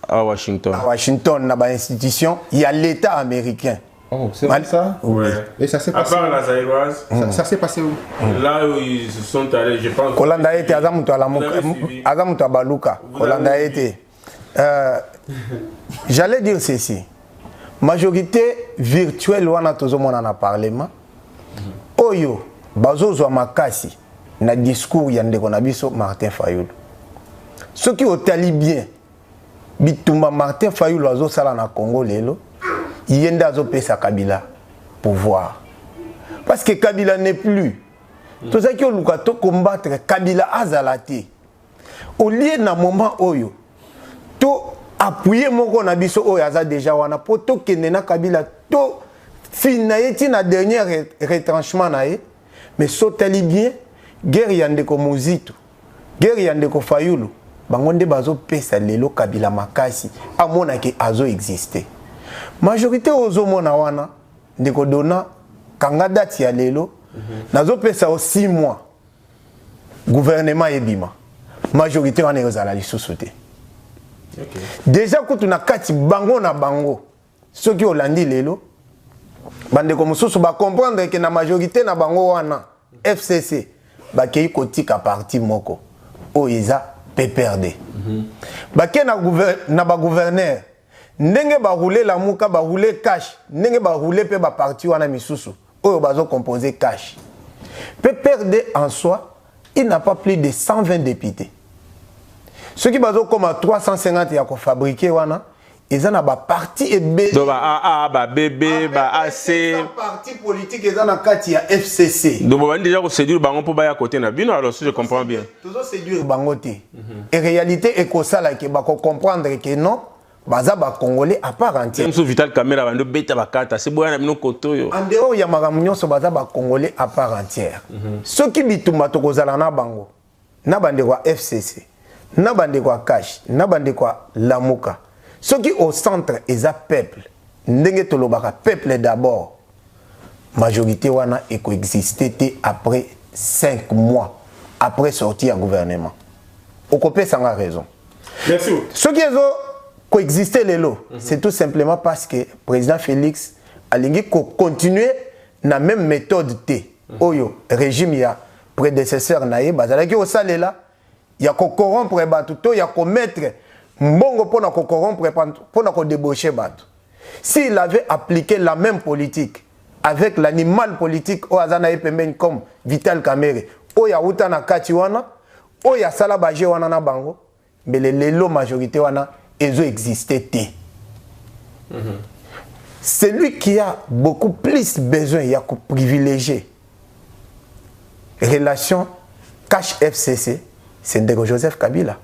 à Washington. À Washington, dans l'institution, il y a l'État américain. Oh, c'est vrai ça? Oui. Et ça s'est passé. À part la Zaïroise. Ça s'est passé où? Là où ils se sont allés, je pense. Kolanda était Azamuta Baluka. Kolanda était. J'allais dire ceci. Majorité virtuelle wana tozomona na parlement. Oyo bazozwa makasi na discours ya ndeko na biso Martin Fayulu. Ce qui otali bien bitumba Martin Fayulu azosala na Congo lelo, yenda azopesa Kabila pouvoir. Parce que Kabila n'est plus. Tout ça qui oluka to combattre Kabila azalati. Au lieu na moment oyo to appuyer mon na biso oyo aza déjà wana poto kenena Kabila to finaïti na dernier retranchement na ye mais sotali bien guerre yande ko Muzito guerre yande ko Fayulu bangonde bazo pesa lelo Kabila makasi amona ke azo exister majorité ozo mona wana ndeko dona kanga date ya lelo nazo pesa au 6 mois gouvernement ebima majorité wana ezala lisusu te. Okay. Déjà quand on a kati bango na bango ceux qui ont landi lelo bande ko mususu ba comprendre que na majorité na bango wana FCC ba kei kotika parti moko o iza PPRD ba ke na ba gouverneur ndenge ba rouler la muka ba rouler cash ndenge ba rouler pe ba parti wana misusu o bazo composer cash. PPRD en soi il n'a pas plus de 120 députés. Ceux qui bazo comme à 350 ya ko fabriquer wana ils ont ba parti et B. Donc ba AA, ba BB, ba AC. Parti politique ils ont na kati ya FCC. Donc on déjà ko séduire bango pour ba ya côté na bino alors si je comprends bien. Toujours séduire bango te. Et réalité est que ça là que ba ko comprendre que non baza ba congolais à part entière. Même sous Vital Caméra bando beta ba kata c'est boya na bino koto yo. En dehors ya magamunyo so baza ba congolais à part entière. Ceux qui bitumba to kozala na bango na bande kwa FCC. Na bande kwa cash, na bande kwa lamuka. Ceux qui au centre est un peuple, ndenge tolobaka peuple d'abord. Majorité wana est coexisté après 5 mois après sortir du gouvernement. Au copé ça a raison. Merci. Ceux qui ont coexisté les lots, c'est tout simplement parce que le président Félix a continué la même méthode T. Oyo régime ya prédécesseur naïe bazalaki au salé là, il y a corrompre batuto, il y a commettre mbongo pour na corrompre pour na débaucher batu. S'il avait appliqué la même politique avec l'animal politique au azana epemben comme Vital Kamerhe, oya uta na kati wana, oya sala baje wana na bango, mais les lelo majorité wana ezo existé té. Celui qui a beaucoup plus besoin, il y a que privilégier relation cash FCC, c'est Ndeko Joseph Kabila.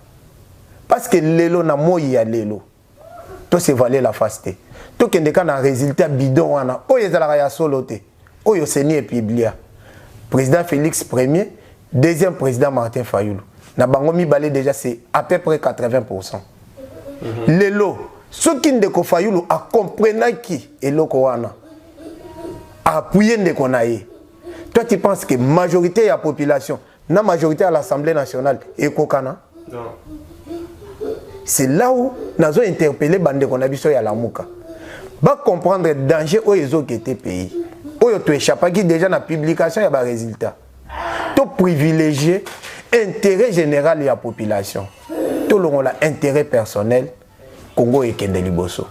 Parce que lelo na moyi ya lelo. To se valer la faste. To kende ka na résultat bidon wana. Oyo ezalaka ya solo te. Oyo seni et biblia. Président Félix Ier, deuxième président Martin Fayulu. Na bango mibale déjà c'est à peu près 80%. Lelo, ceux qui Ndeko Fayulu a compris qui eloko wana. Appuyer Ndeko naye. Toi tu penses que majorité de la population, la majorité à l'Assemblée nationale est kokana? Non. C'est là où nous avons interpellé Bande Konabiso et Lamuka. Va comprendre le danger où ils ont été payés. Où ils ont échappé qui déjà dans la publication, il y a des résultats. Tout privilégier l'intérêt général de la population. Tout le monde a intérêt personnel. Congo et Kende Liboso.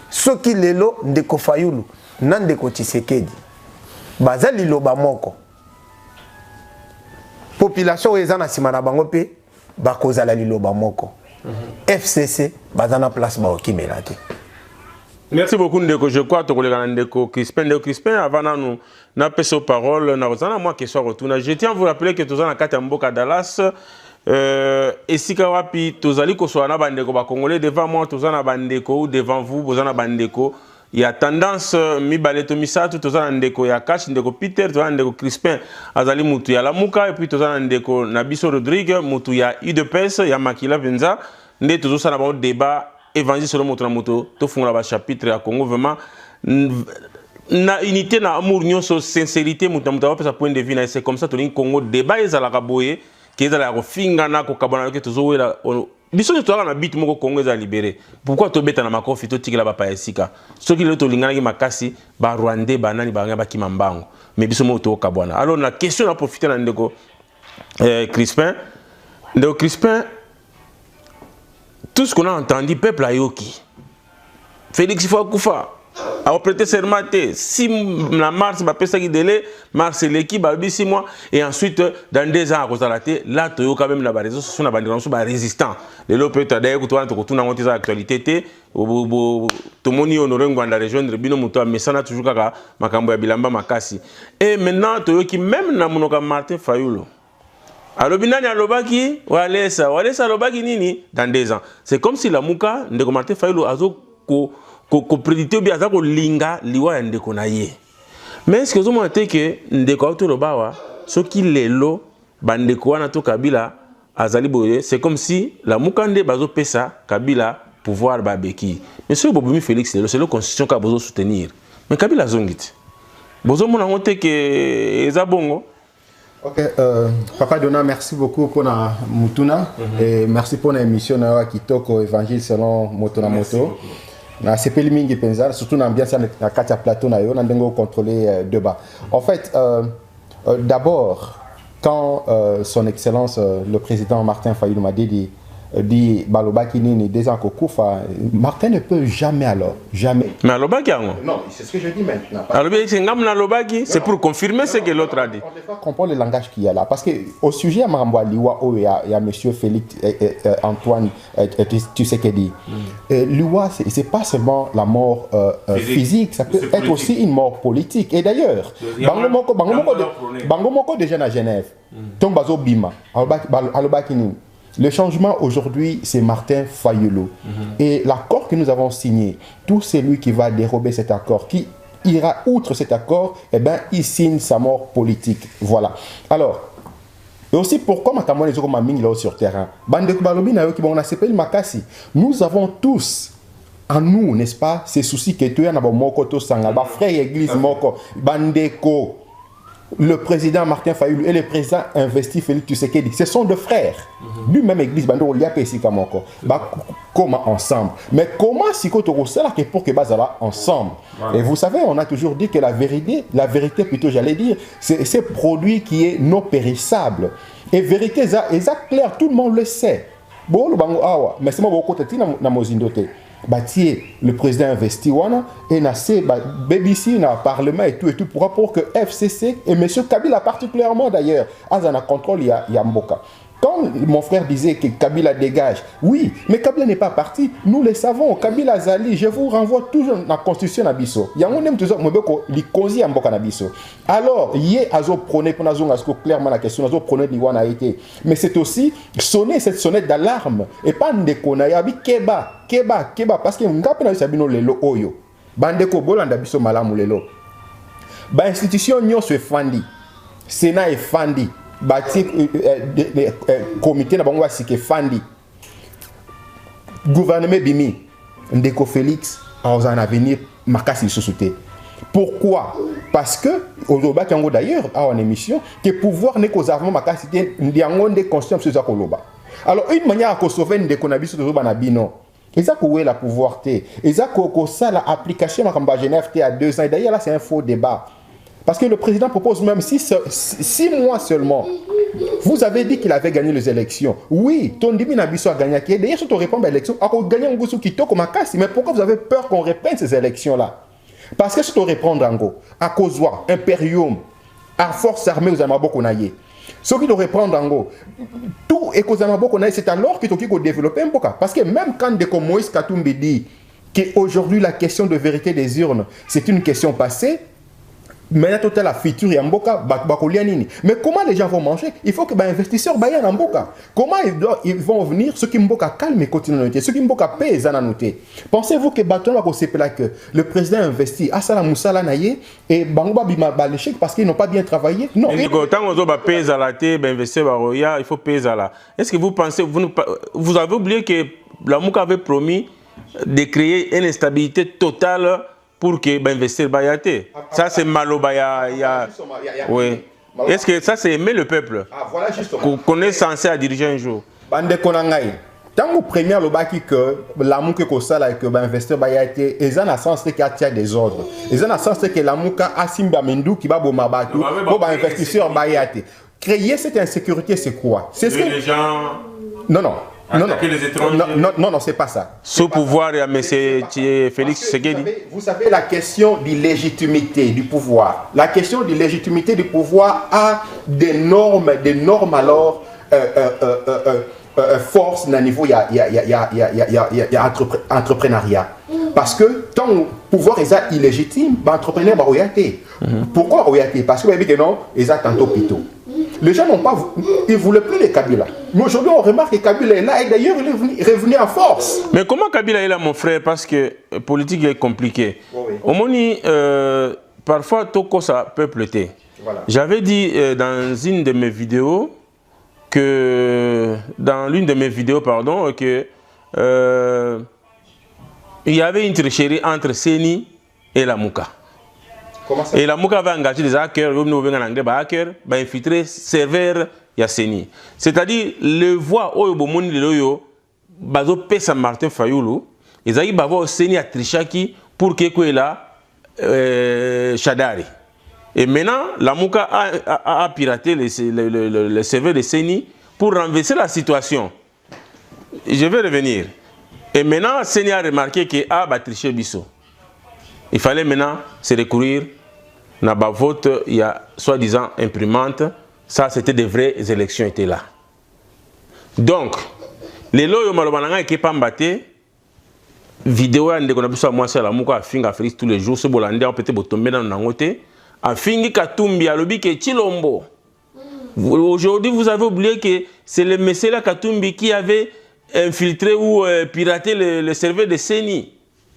Ceux qui les lo Ndeko Fayulu, Ndeko Tshisekedi. Baza lilo bamoko. Population est en simana bango pe bakoza la lilo bamoko. FCC bazana place ba okimelate. Merci beaucoup Ndeko, je crois que Ndeko Crispin avant nous na peso parole na rozana moi que soit retourna. Je tiens à vous rappeler que tozana kati mboka Dallas esika wapi tozali ko soana bandeko ba congolais devant moi tozana bandeko ou devant vous bozana bandeko. Il y a tendance mibaleto misato tozana ndeko ya Cash ndeko Peter tozana ndeko Crispin azali mutu ya Lamuka et puis tozana ndeko Nabiso Rodrigue mutu ya UDPS ya Makila Venza nde tozosana ba débat évangile selon moto na moto to fungola ba chapitre ya Congo vraiment na unité na amour nyonso sincérité mutu na moto va pesa point de vue na c'est comme ça to Congo débat ezala boye ke ezala ko fingana ko kabana ke tozowela biso tu as un bit moko Congo est libéré. Pourquoi tu beta na makofi to tikela ba paesika? Ceux qui le to lingana ki makasi ba Rwandais ba nani ba ngaba ki mambango. Mais biso mo to kabwana. Alors la question à profiter na ndeko Crispin. Ndeko Crispin, tout ce qu'on a entendu peuple ayoki. Félix Fakufa a prêté serment si la mars va passer qui délai mars l'équipe va 6 mois et ensuite dans 2 ans à cause de la télé là tu as quand même la réseaux sociaux na bandira sur résistant les lots peut d'ailleurs que toi tu retournes en monter actualité tout le monde honoré ngwanda rejoindre bino muto mais ça na toujours kaka makambo ya bilamba makasi et maintenant tu qui même na monoka Martin Fayulu alobinani alobaki walesa alobaki nini dans 2 ans c'est comme si la muka ndeko Martin Fayulu azo ko prédité bien ça ko linga liwa ndeko na ye mais est-ce que vous montrez que ndeko autour bawa ce qui lelo bandeko wana to Kabila azali boye c'est comme si la mukande bazo pesa Kabila pouvoir babeki monsieur Bobumi Félix c'est le constitution ka bozo soutenir mais Kabila zongit bozo mona monte que ezabongo. Ok, Papa Dona, merci beaucoup pour la Mutuna et merci pour l'émission qui toque au Évangile selon Moto na Moto. na sepeli mingi penza surtout na ambiance na katia plateau na yo na ndengo contrôler débat. En fait d'abord quand son excellence le président Martin Fayulu m'a dit Balobaki Nini des ans Kokufa, Martin ne peut jamais alors, jamais. Mais Alobaki non, c'est ce que je dis maintenant. C'est pour confirmer ce que l'autre a dit. On ne peut pas comprendre le langage qu'il y a là. Parce qu'au sujet à Maramboa Liwa, il y a M. Félix Antoine Tshisekedi. Liwa, ce n'est pas seulement la mort physique, ça peut être aussi une mort politique. Et d'ailleurs, Bangomoko déjà à Genève, Tombazo Bima, Alobaki Nini. Le changement aujourd'hui, c'est Martin Fayulu. Et l'accord que nous avons signé, tout celui qui va dérober cet accord, qui ira outre cet accord, eh bien, il signe sa mort politique. Voilà. Alors, et aussi pourquoi Makamone est là sur terrain. Nous avons tous en nous, n'est-ce pas, ces soucis que tu as dans frère église moko, bandeko. Le président Martin Fayulu et le président investi Félix Tshisekedi, ce sont deux frères. Lui-même église bando liya pesi kamoko. Comment ensemble? Mais comment si ko to sala que pour que bazala ensemble? Et vous savez, on a toujours dit que la vérité plutôt j'allais dire, c'est ce produit qui est non périssable. Et vérité ça clair, tout le monde le sait. Bon le bango awa, mais c'est moi beaucoup tati na mozindote. Bâtir le président investi et nassé BBC na parlement et tout pour que FCC et M. Kabila particulièrement d'ailleurs Azana contrôle il y a Mboka. Quand mon frère disait que Kabila dégage, oui, mais Kabila n'est pas parti, nous le savons, Kabila Zali, je vous renvoie toujours dans la constitution Nabiso. Il y a un même toujours l'ikosi à Mboka Nabiso. Alors, hier, Azo prenait pour clairement la question, Azo prenait l'Iwan a été. Mais c'est aussi sonner cette sonnette d'alarme et pas ndekona, yabi keba, parce que Ngapena Sabino lelo oyo. Bandeko bolanda biso malamu lelo. Ba institution nyo se fandi. Sénat est fandi. Bâti comité na bango basike fandi gouvernement bimi ndeko Félix en avenir makasi société. Pourquoi? Parce que aujourd'hui kango d'ailleurs en émission que pouvoir n'est qu'aux armements makasi ndiango de conscience sur koloba. Alors une manière à sauver ndeko na biso to banabino. Eza ko la pouvoir té. Eza ko ça la application makamba Genève té à 2 ans et d'ailleurs là c'est un faux débat. Parce que le président propose même 6 mois seulement. Vous avez dit qu'il avait gagné les élections. Oui, Tondimi Nabiso a gagné. D'ailleurs, si on répond à l'élection, on a gagné un goût qui toque comme mais pourquoi vous avez peur qu'on reprenne ces élections-là? Parce que si on répond à Ango, à Kozwa, Imperium, à Force Armée aux Amabokonaye, ce qui doit reprendre Ango, tout est aux Amabokonaye, c'est alors qu'il faut développer un peu. Parce que même quand Moïse Katumbi dit qu'aujourd'hui la question de vérité des urnes, c'est une question passée, maintenant, toute la future et Mboka, mais comment les gens vont manger? Il faut que les investisseurs baillent en Mboka. Comment ils vont venir? Ceux qui Mboka calme et continuent à noter. Ceux qui Mboka pèsent à noter. Pensez-vous que le président investit à Salah Moussala Naye et Bangoba Bima l'échec parce qu'ils n'ont pas bien travaillé? Non. Tant qu'on va payer à la tête, investir à Roya, il faut payer à la. Est-ce que vous pensez, vous avez oublié que la Mouka avait promis de créer une instabilité totale pour que investir Bayaté. Ça c'est Malobaya. Oui. Est-ce que ça c'est aimer le peuple? Voilà justement. Qu'on est censé à diriger un jour. Bande Konangaï. Tant que premier lobaki que l'amour que ça que investir Bayaté, ils ont un sens que y a des ordres. Ils ont un sens que l'amour a Simba Mendou qui va bomabatu pour investisseur Bayaté. Créer cette insécurité c'est quoi? C'est ce que les gens. Non, c'est pas ça. Sous pouvoir, il y a M. Félix Tshisekedi. Vous savez, la question de légitimité du pouvoir. La question de légitimité du pouvoir a des normes alors force à niveau, il y a entrepreneuriat. Parce que tant le pouvoir est illégitime, l'entrepreneur va royater. Pourquoi royater? Parce que non, ils ont tantôt plutôt. Les gens n'ont pas, ils ne voulaient plus de Kabila. Mais aujourd'hui, on remarque que Kabila est là et d'ailleurs, il est revenu en force. Mais comment Kabila est là, mon frère? Parce que la politique est compliquée. Au Moni, parfois, Toko, ça peut pleuter. Voilà. J'avais dit dans une de mes vidéos que, il y avait une tricherie entre Seni et la Mouka. Et la Mouka va engager des hackers, va infiltrer serveur Yasseni. C'est-à-dire, le voix Oyo Bomoni Leloyo, Bazo Pesa Martin Fayulu, ils ont bavo Seni à Trichaki pour que quoi là Shadari. Et maintenant, Lamuka a piraté le serveur de Seni pour renverser la situation. Je vais revenir. Et maintenant, Seni a remarqué que a triché Bisso. Il fallait maintenant se recourir à la vote, il y a soi-disant imprimante. Ça, c'était des vraies élections étaient là. Donc, les lois malobana qui pas mbatté vidéo ande qu'on a pu moi c'est la muka finga Félix tous les jours ce bolande peut-être tomber dans nangote a fingi Katumbi a lobi que Chilombo. Aujourd'hui, vous avez oublié que c'est le monsieur là Katumbi qui avait infiltré ou piraté le serveur de Seni.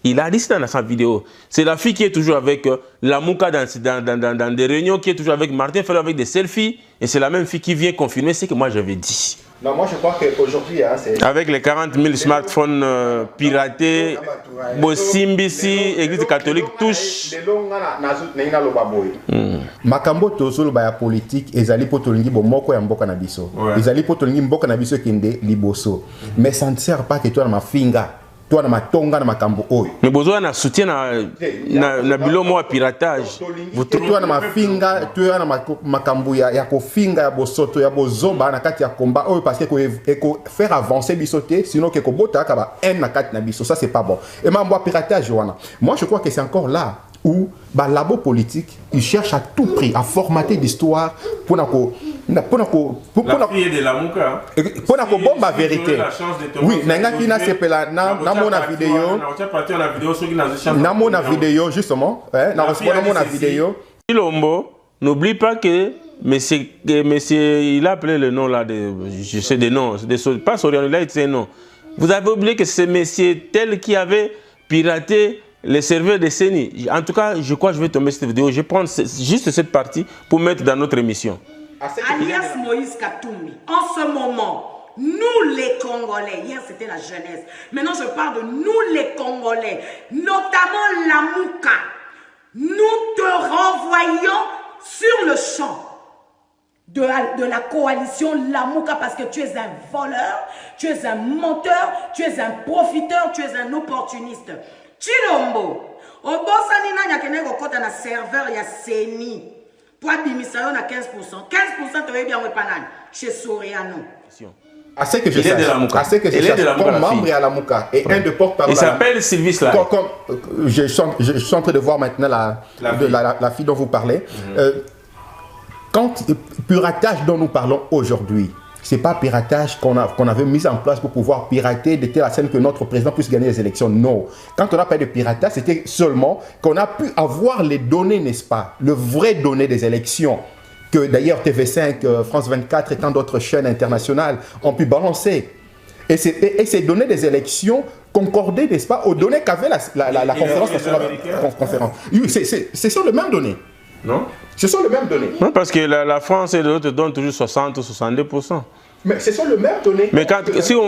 Il a dit ça dans sa vidéo. C'est la fille qui est toujours avec la Mouka dans des réunions, qui est toujours avec Martin Fayulu avec des selfies. Et c'est la même fille qui vient confirmer ce que moi j'avais dit. Non, moi je crois qu'aujourd'hui, hein, c'est... Avec les 40 000 smartphones piratés, Bosimbisi, Église catholique, touche. Makambo tozolo ba ya politique ezali potolingi bomoko ya mboka na biso. Ezali potolingi mboka na biso kende liboso. Mais ça ne sert pas que toi na mafinga. Toi na matonga na makambo oyo. Mais besoin na soutien na bilomo wa piratage. Toi na mafinga, toi na makambo ya kofinga ya bosoto ya bozoba na kati ya combat oyo parce que ko faire avancer bisoté sinon que ko bota ka ba en na kati na biso ça c'est pas bon. Et mambo ya piratage wana. Moi je crois que c'est encore là où bah labo politique il cherche à tout prix à formater l'histoire pour la fille de la Mouka pour la bomba vérité. Oui, nanga kina sepela na mona vidéo. Na mona vidéo justement, na responda mona vidéo. Chilombo, n'oublie pas que monsieur il a appelé le nom là de je sais des noms, pas Soriano, il a dit non. Vous avez oublié que c'est monsieur tel qui avait piraté les serveurs de Seni. En tout cas, je crois que je vais tomber cette vidéo. Je prends juste cette partie pour mettre dans notre émission. Alias Moïse Katumbi. En ce moment, nous les Congolais, hier c'était la jeunesse, maintenant je parle de nous les Congolais, notamment la Mouka, nous te renvoyons sur le champ de la coalition Lamouka parce que tu es un voleur, tu es un menteur, tu es un profiteur, tu es un opportuniste. Chilombo, obosani na nyakene kokota na serveur ya Seni pour abimisa yo na 15%. 15% to yebi yango panani chez Soriano. À ce que je sache, comme membre à la Mouka et un de porte-parole. Il s'appelle Sylvie Sly. Je suis en train de voir maintenant la fille dont vous parlez. Quand piratage dont nous parlons aujourd'hui, ce n'est pas piratage qu'on avait mis en place pour pouvoir pirater de telle scène que notre président puisse gagner les élections. Non. Quand on a parlé de piratage, c'était seulement qu'on a pu avoir les données, n'est-ce pas? Le vrai données des élections. Que d'ailleurs TV5, France 24 et tant d'autres chaînes internationales ont pu balancer. Et ces données des élections concordaient, n'est-ce pas, aux données qu'avait la conférence nationale. Ce sont les mêmes données. Non? Ce sont les mêmes données. Non, parce que la France et l'autre donnent toujours 60 ou 62%. Mais ce sont les mêmes données. Mais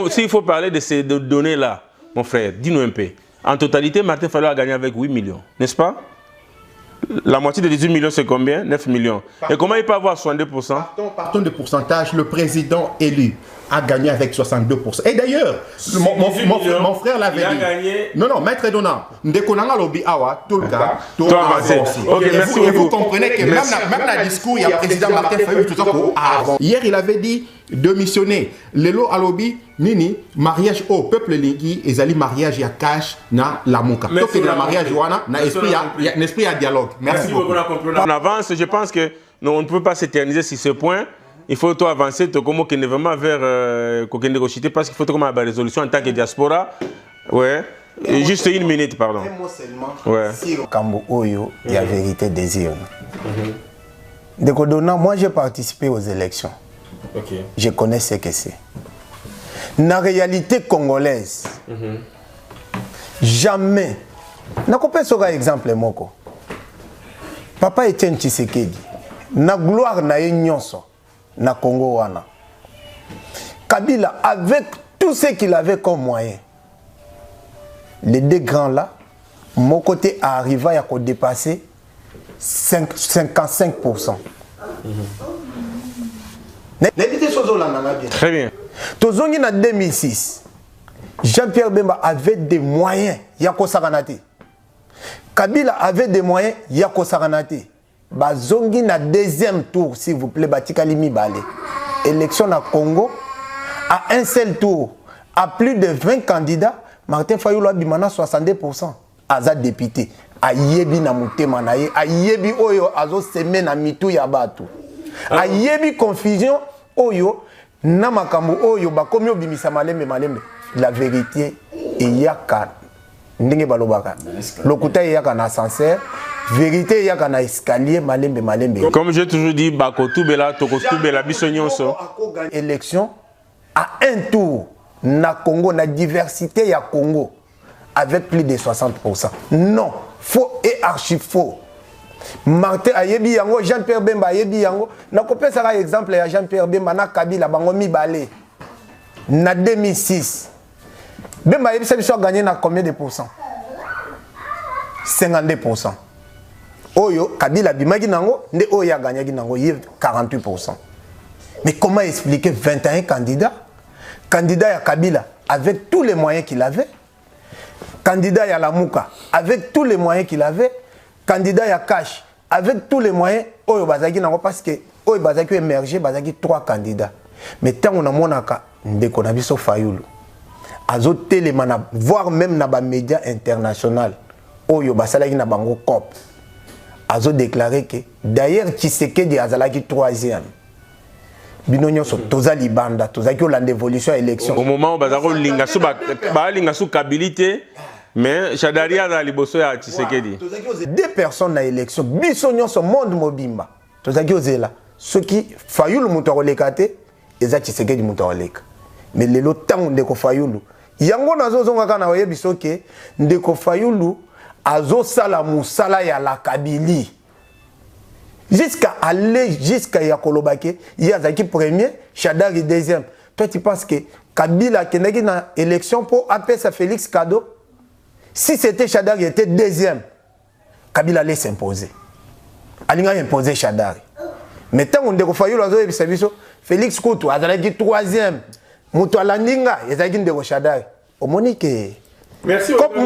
s'il faut parler de ces données-là, mon frère, dis-nous un peu. En totalité, Martin Fayulu a gagné avec 8 millions, n'est-ce pas? La moitié de 18 millions, c'est combien? 9 millions. Et comment il peut avoir 62%? Partons de pourcentage, le président élu a gagné avec 62%. Et d'ailleurs, mon frère l'avait dit. Gagné... Non, maître Edona, Ndekonanga Lobi Awa, tout le cas, tout et vous comprenez que même dans le discours, il y a le président Martin Fayulu tout ça avant. Hier, il avait dit démissionner. Lelo Alobi, Nini, mariage au peuple lingui, et zali mariage ya cash na la mouka. Donc, il y a mariage wana, na esprit à dialogue. Merci beaucoup. On avance, je pense que on ne peut pas s'éterniser sur ce point. Il faut toi avancer, comment qu'on est vraiment vers Kokende Rochité, parce qu'il faut comment la résolution en tant que diaspora. Ouais. Juste une minute, pardon. Un mot seulement. Ouais. Si Kambo Oyo, il y a vérité désir. De Kodona, moi j'ai participé aux élections. Okay. Je connais ce que c'est. La réalité congolaise, jamais. Je ne un exemple moko. Papa Etienne Tshisekedi, na gloire na nyonso na Congo wana. Kabila avec tout ce qu'il avait comme moyen. Les deux grands là, mon côté arriva à dépasser 55%. Très bien. Tozongi na 2006. Jean-Pierre Bemba avait des moyens, Yako Saranati. Kabila avait des moyens, Yako Saranati. Bazongi na deuxième tour, s'il vous plaît, Batikalimi Balé. Élection à Congo, à un seul tour, à plus de 20 candidats, Martin Fayulu a bimana 62%. Aza député. Ayebi na mutema na ye, ayebi oyo azo seme na mitu ya batu. Ayebi confusion oyo na makambo oyo bakomi obimisa malembe malembe. La vérité eyaka ndenge balobaka. Lokuta eyaka na ascenseur, vérité eyaka na escalier malembe malembe. Comme j'ai toujours dit, bakotubela tokotubela biso nyonso. Élection à un tour na Congo, na diversité ya Congo avec plus de 60%. Non, faux et archi faux. Martin ayebi yango, Jean-Pierre Bemba ayebi yango. Na kopesa ka exemple ya Jean-Pierre Bemba na Kabila bango mibale. Na 2006. Bemba ayebi biso gagné na combien de pourcents? 52%. Oyo Kabila bimaki nango, nde oyo gagné nango 48%. Mais comment expliquer 21 candidats? Candidat à Kabila avec tous les moyens qu'il avait. Candidat à Lamuka avec tous les moyens qu'il avait. Candidat à Cash avec tous les moyens. Oyo bazaki nango parce que oyo bazaki émergé bazaki 3 candidats. Mais tant on a monaka ndeko na biso Fayulu. Azo télémana voire même na ba médias international. Oyo basalaki na bango COP. Azo déclaré que d'ailleurs Tshisekedi azalaki 3e. Binonyo so toza libanda toza ki olanda évolution élection au moment où bazako linga sou kabilité mais Shadaria za liboso ya Tshisekedi 2 personnes na élection bisonyo so monde mobimba toza ki ozela ceux qui Fayulu muto olekate eza Tshisekedi muto oleka mais lelo tango ndeko Fayulu yango nazo zonga kana oyebiso ke ndeko Fayulu azo sala musala ya la Kabili jusqu'à aller jusqu'à Yakolobake, Yazaki premier, Shadari deuxième. Toi tu penses que Kabila qui n'a une élection pour appeler sa Félix Kado, si c'était Shadari était deuxième, Kabila allait s'imposer. Alinga imposer Shadari. Mais tant qu'on découvre le service, Félix Koutou, Azalaki troisième, Moutou Alandinga, Yazaki ndeko Shadari. Au Monique. Merci beaucoup.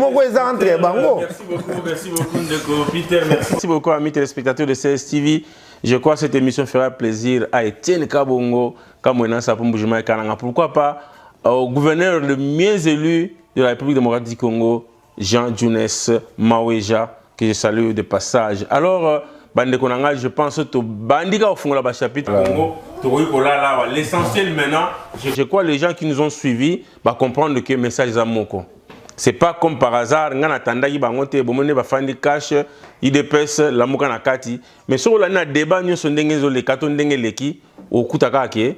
Merci beaucoup, Ndeko Peter. Merci beaucoup, amis téléspectateurs de CSTV. Je crois que cette émission fera plaisir à Etienne Kabongo, Kamouena Sapoumboujima et Kananga. Pourquoi pas au gouverneur le mieux élu de la République démocratique du Congo, Jean Djounès Maweja, que je salue de passage. Alors, Bandekonanga, je pense que Bandika au fond de la chapitre Congo, l'essentiel maintenant, je crois que les gens qui nous ont suivis vont comprendre que le message est à Moko. C'est pas comme par hasard, on attendait qu'il y ait des cash, IDPS, la mouka na kati. Mais sur le débat, nous sommes les cartons d'Engeleki, au Koutakake,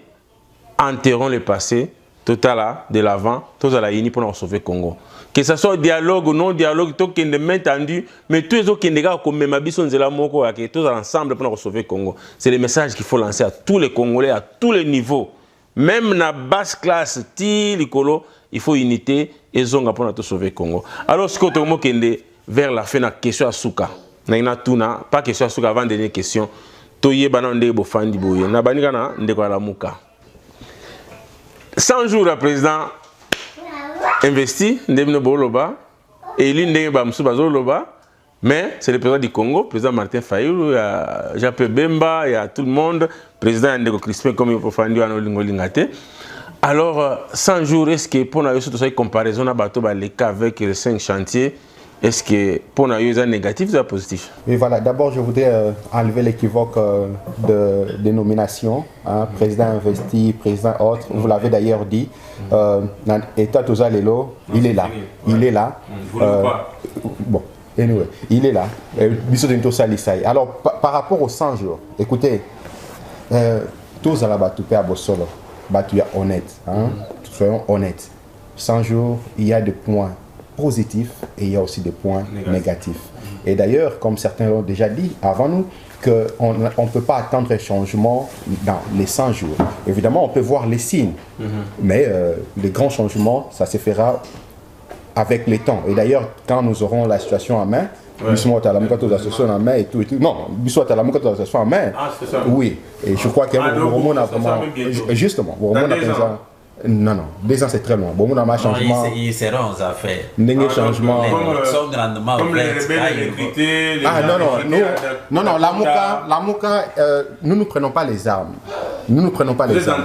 enterrons le passé, total de l'avant, tous à la uni pour sauver le Congo. Que ce soit dialogue ou non dialogue, tout qui est maintenu, mais tous les autres qui sont comme même Abisson de la Moko, tous ensemble pour sauver le Congo. C'est le message qu'il faut lancer à tous les Congolais, à tous les niveaux. Même dans la basse classe, il faut unité et zonga pour sauver le Congo. Alors, ce que tu as vers la fin, la question à Souka. Pas question à Souka avant dernière question. Toye banande bofandi boye. Na banikana ndeko la muka. 100 jours le président investi ndemno boloba et lui ndenge ba msu bazoloba. Mais c'est le président du Congo, le président Martin Fayulu, il y a Jean-Pierre Bemba, il y a tout le monde, le président Ndeko Crispin, comme il faut faire un. Alors, 100 jours, est-ce que pour nous, cette comparaison avec les 5 chantiers, est-ce que pour nous, c'est négatif ou positif? Oui, voilà. D'abord, je voudrais enlever l'équivoque de dénomination. Hein, président investi, président autre. Vous l'avez d'ailleurs dit. État Tozalelo, il est là. Il est là. Bon. Anyway, il est là. Alors, par rapport aux 100 jours, écoutez, tous à la batoupe à Bossolo, batouille honnête, hein, soyons honnêtes. 100 jours, il y a des points positifs et il y a aussi des points négatifs. Et d'ailleurs, comme certains l'ont déjà dit avant nous, qu'on ne peut pas attendre un changement dans les 100 jours. Évidemment, on peut voir les signes, mais les grands changements, ça se fera avec les temps. Et d'ailleurs, quand nous aurons la situation en main, oui, et je crois qu'il y a un moment justement, Non, 2 ans c'est très loin. Bon, on a un changement. Ils seront aux affaires. Changement. Ils sont grandement comme les ouverts. rebelles recrutés. Non, la Mouka, nous ne prenons pas les armes. Nous ne prenons pas les armes.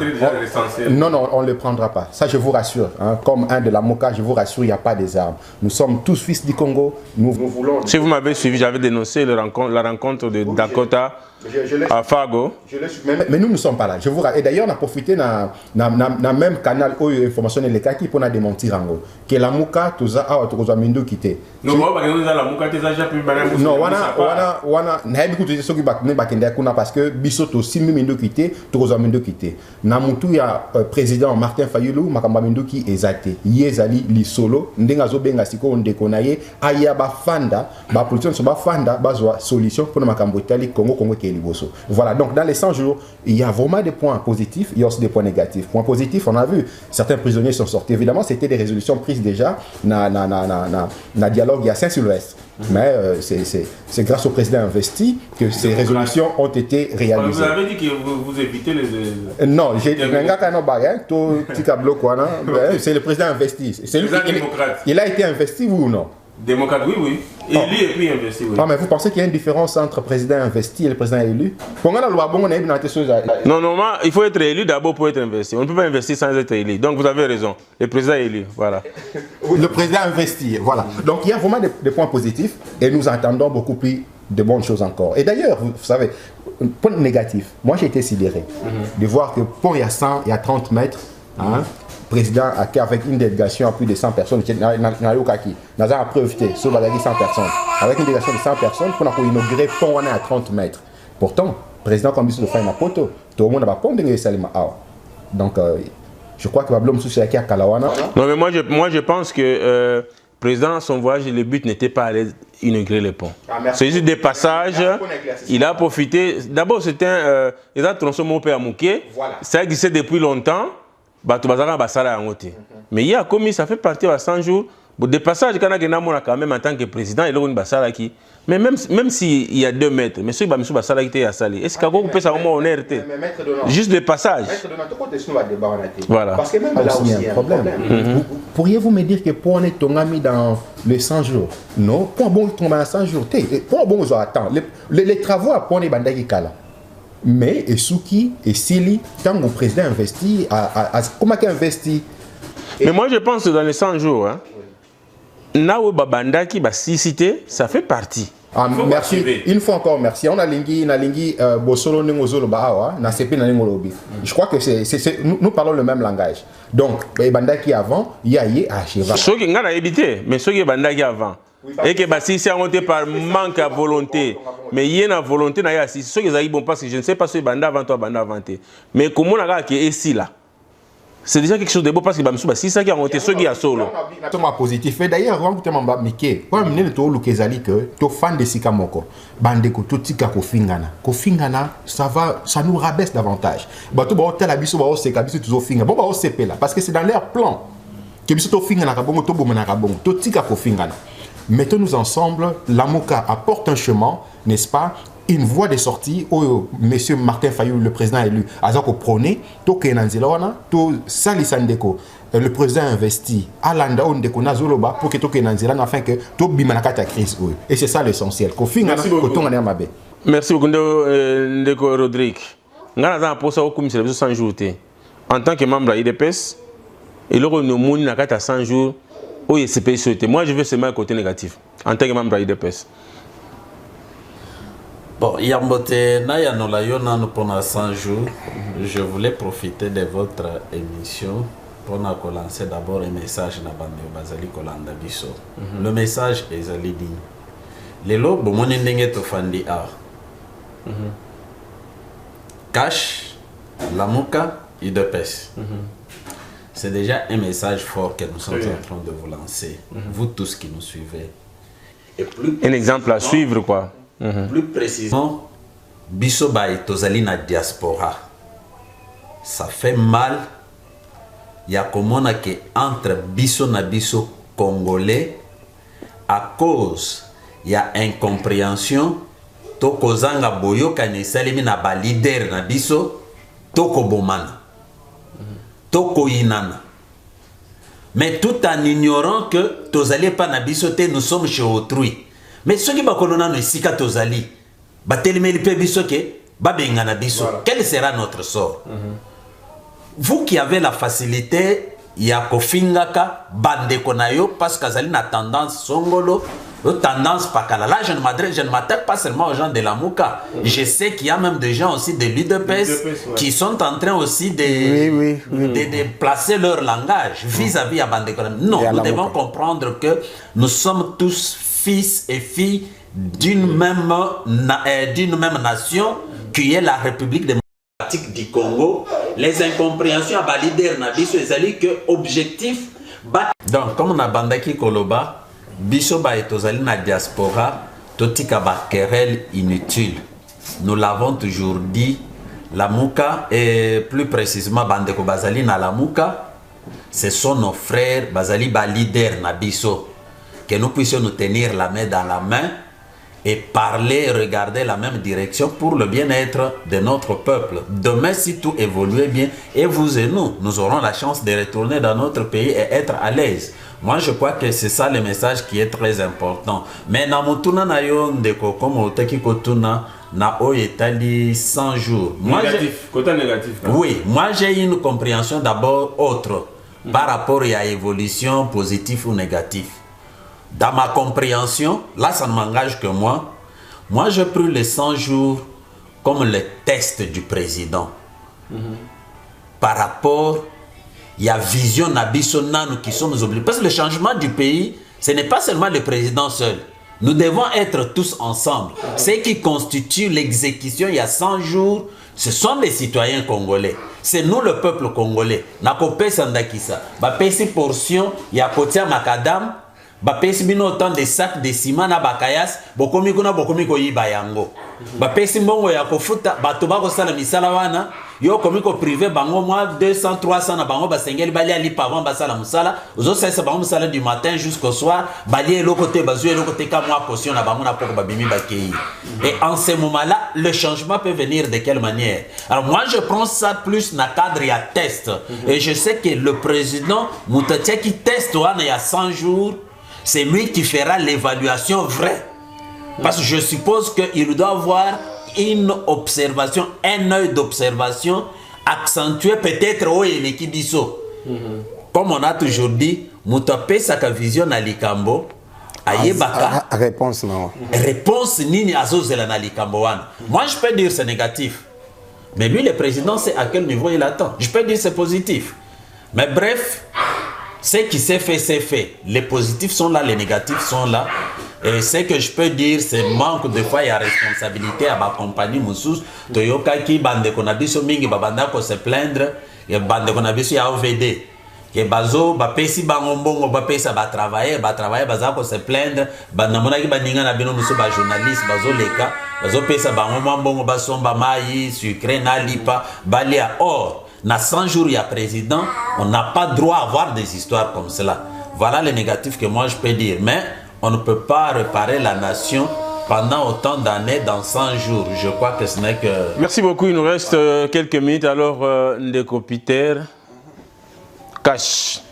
Non, on ne les prendra pas. Ça, je vous rassure. Hein. Comme un de la Mouka, je vous rassure, il n'y a pas des armes. Nous sommes tous fils du Congo. Nous voulons. Si vous m'avez suivi, j'avais dénoncé la rencontre de Dakota à Fago. Mais nous ne sommes pas là. Je vous et d'ailleurs, on a profité dans le même canal où l'information est le cas qui peut démentir en gros. Que la Mouka, tout ça, a mindu quitté. Non, la Mouka, tu as déjà pu non, parce que Bissot aussi mindu quitté, tout a mindu quitté. Namutu, il y a président Martin Fayulu, Makamba mindu qui est zaté. Yezali, li solo, ndengazo benga siko on déconaye, aya ba fanda, ba politique so ba fanda, ba solution pour Makambo Italie, Congo qui. Voilà, donc dans les 100 jours, il y a vraiment des points positifs, il y a aussi des points négatifs. Points positifs, on a vu, certains prisonniers sont sortis. Évidemment, c'était des résolutions prises déjà dans le dialogue il y a Saint-Sylvestre. Mais c'est grâce au président investi que ces résolutions ont été réalisées. Vous avez dit que vous évitez les... Non, c'est le président investi. Il a été investi, oui ou non? Démocrate, oui. Élu et puis investi, oui. Ah, mais vous pensez qu'il y a une différence entre président investi et le président élu? Non, normalement, il faut être élu d'abord pour être investi. On ne peut pas investir sans être élu. Donc vous avez raison. Le président est élu, voilà. Le président investi, voilà. Donc il y a vraiment des points positifs et nous entendons beaucoup plus de bonnes choses encore. Et d'ailleurs, vous savez, point négatif, moi j'ai été sidéré de voir que pont il y a 100, il y a 30 mètres, hein, président avec une délégation à plus de 100 personnes, qui n'a profité sur 100 personnes, avec une délégation de 100 personnes pour inaugurer pont à 30 mètres. Pourtant, président comme il de faire une photo, tout le monde n'a pas de Salima. Donc, je crois que Bablom Souci à Kalawana. Non, mais moi je pense que président, son voyage, le but n'était pas d'aller inaugurer le pont. C'est juste des passages. Il a profité. D'abord, c'était il a tronçonné mon père à Mouké. Ça existait depuis longtemps. Mais il y a commis, ça fait partie de 100 jours. Des passages quand même en tant que président, il a une basala qui. Mais même s'il y a 2 mètres, mais ceux qui ont basala qui est salé, est-ce qu'on peut ça au moins honnête? Juste des passages. Voilà. Parce que même là aussi, il y a un problème. Pourriez-vous me dire que pour on est tombé dans les 100 jours? Non, pour bon tomber dans 100 jours. Pour bon on attend. Les travaux à point les bandaki kala. Mais et Souki et Sili, quand le président investit, comment il investit? Mais moi je pense que dans les 100 jours, hein, Naou Babandaki, Cité, ça fait partie. Merci. Une fois encore, merci. On a lingi Bosolo Ningozolo Bahawa, na CP na Ningolobi. Je crois que nous parlons le même langage. Donc, Bandaki avant, il y a Acheva. Ceux qui ont évité, mais ceux qui Bandaki avant. Et que si c'est monté par manque à volonté, mais il y a une volonté, c'est ceux qui ont bon parce que je ne sais pas si Banda avant toi, Banda avant. Mais comment on a qui est ici là? C'est déjà quelque chose de beau parce que c'est ça qui a monté, ceux qui a solo. C'est positif. Et d'ailleurs, quand vous avez Mickey, quand vous avez que tu es fan de Sikamoko, Bandeko, tout tika Kofingana. Kofingana, ça nous rabaisse davantage. Tu vas tel abisso, tu vas se cabisso, tu vas finir. Bon, on se là parce que c'est dans leur plan. Que biso to Fingana, Kabongo, to Bomana Kabongo, to tika Kofingana. Mettons-nous ensemble, la Mouka apporte un chemin, n'est-ce pas? Une voie de sortie où M. Martin Fayulu, le président élu, a prôné, to Kenanzilawana, to Salisandeko, le président investi, Alanda Ondeko Nazoloba, pour que to Kenanzilana, afin que to Bimanakata crise. Et c'est ça l'essentiel. Merci beaucoup, Ndeko Rodrigue. Ngana pour ça, comme c'est 100 jours. En tant que membre de l'IDPS, et le Mouni Nakata 100 jours, moi je veux seulement un côté négatif, en tant que membre de l'IDPS. Bon, Yambote, pendant 100 jours, je voulais profiter de votre émission pour lancer d'abord un message à Bande Bazali Kolanda Bisso. Le message est Zalidi. Les lobes, mon indéngé Tofandi A. Cash, Lamouka, IDPS. C'est déjà un message fort que nous sommes en train de vous lancer, vous tous qui nous suivez. Et plus un exemple à suivre, quoi. Plus précisément, Bisso Baye Tozali na diaspora. Ça fait mal. Il y a comme on a que entre Bisso na Bisso congolais, à cause il y a incompréhension, toko zanga boyo kane salimi na ba leader na Bisso, toko bomana. toko inana. Mais tout en ignorant que tozali pas na bisote, nous sommes chez autrui. Mais ceux qui bakolona no sika tozali, batelemeli pe bisoke, babenga na biso. Quel sera notre sort? Vous qui avez la facilité ya kofingaka bande konayo parce qu'azali na tendance songolo, tendance pakala. Là je ne m'attaque pas seulement aux gens de la Mouka. Je sais qu'il y a même des gens aussi de l'UDPS qui sont en train aussi de placer leur langage vis-à-vis à bande konayo. Non, nous devons comprendre que nous sommes tous fils et filles d'une même nation qui est la République démocratique du Congo. Les incompréhensions à leader na biso ezali que objectif donc comme on a bandaki koloba biso ba etozali na diaspora totika ba querelle inutile. Nous l'avons toujours dit, la Mouka et plus précisément bandeko bazali na la Mouka, ce sont nos frères bazali ba leader na biso, que nous puissions nous tenir la main dans la main et parler, regarder la même direction pour le bien-être de notre peuple. Demain, si tout évolue bien, et vous et nous aurons la chance de retourner dans notre pays et être à l'aise. Moi, je crois que c'est ça le message qui est très important. Mais na mutuna na yo ndeko comme otaki kotuna na oyetali 100 jours. Négatif, côté négatif. Oui, moi j'ai une compréhension d'abord autre par rapport à l'évolution positive ou négative. Dans ma compréhension, là ça ne m'engage que moi. Moi j'ai pris les 100 jours comme le test du président. Par rapport il y a vision nabiso nanu qui sommes obligés. Parce que le changement du pays, ce n'est pas seulement le président seul. Nous devons être tous ensemble. Ce qui constitue l'exécution il y a 100 jours, ce sont les citoyens congolais. C'est nous le peuple congolais. Nakopé Sandakisa. Bapesi portion, il y a Kotia Makadam. Bapesi bino autant de sacs de ciment na bakayas bokomi kuna bokomi ko yiba yango bapesi mbongo ya kofuta bato bako sala misala wana yo komiko privé bango moi 200 300 na bango basengeli bali ali pavant basala musala ozo sesa bango musala du matin jusqu'au soir bali le côté bazué le côté ka moi caution na bango na poko babimi bakei. Et en ce moment-là le changement peut venir de quelle manière? Alors moi je prends ça plus na cadre ya test et je sais que le président Moutatia qui teste wana il y a 100 jours. C'est lui qui fera l'évaluation vraie. Parce que je suppose qu'il doit avoir une observation, un œil d'observation accentué peut-être au Elekibiso. Comme on a toujours dit, Moutapé Saka vision à Likambo, Ayebaka. Réponse non. Réponse Nini Azozela na Likambo. Moi je peux dire c'est négatif. Mais lui le président c'est à quel niveau il attend. Je peux dire c'est positif. Mais bref. Ce qui s'est fait, c'est fait. Les positifs sont là, les négatifs sont là. Et ce que je peux dire, c'est manque de fois, il y a responsabilité à ma compagnie Moussous. Toyoka qui bande konabiso mingi babanda ko se plaindre. Et bande konabiso ya OVD. Que bazo, bapesi bangombongo, bapesa ba travailler, baza ko se plaindre. Bandamona ki baninga na bino muso ba journaliste, bazo leka, bazo pesa bangombongo, basomba maï, sucré, na lipa, balia or. Na 100 jours, il y a président, on n'a pas droit à avoir des histoires comme cela. Voilà les négatifs que moi je peux dire. Mais on ne peut pas réparer la nation pendant autant d'années dans 100 jours. Je crois que ce n'est que... Merci beaucoup. Il nous reste quelques minutes. Alors, Ndeko Peter, cash,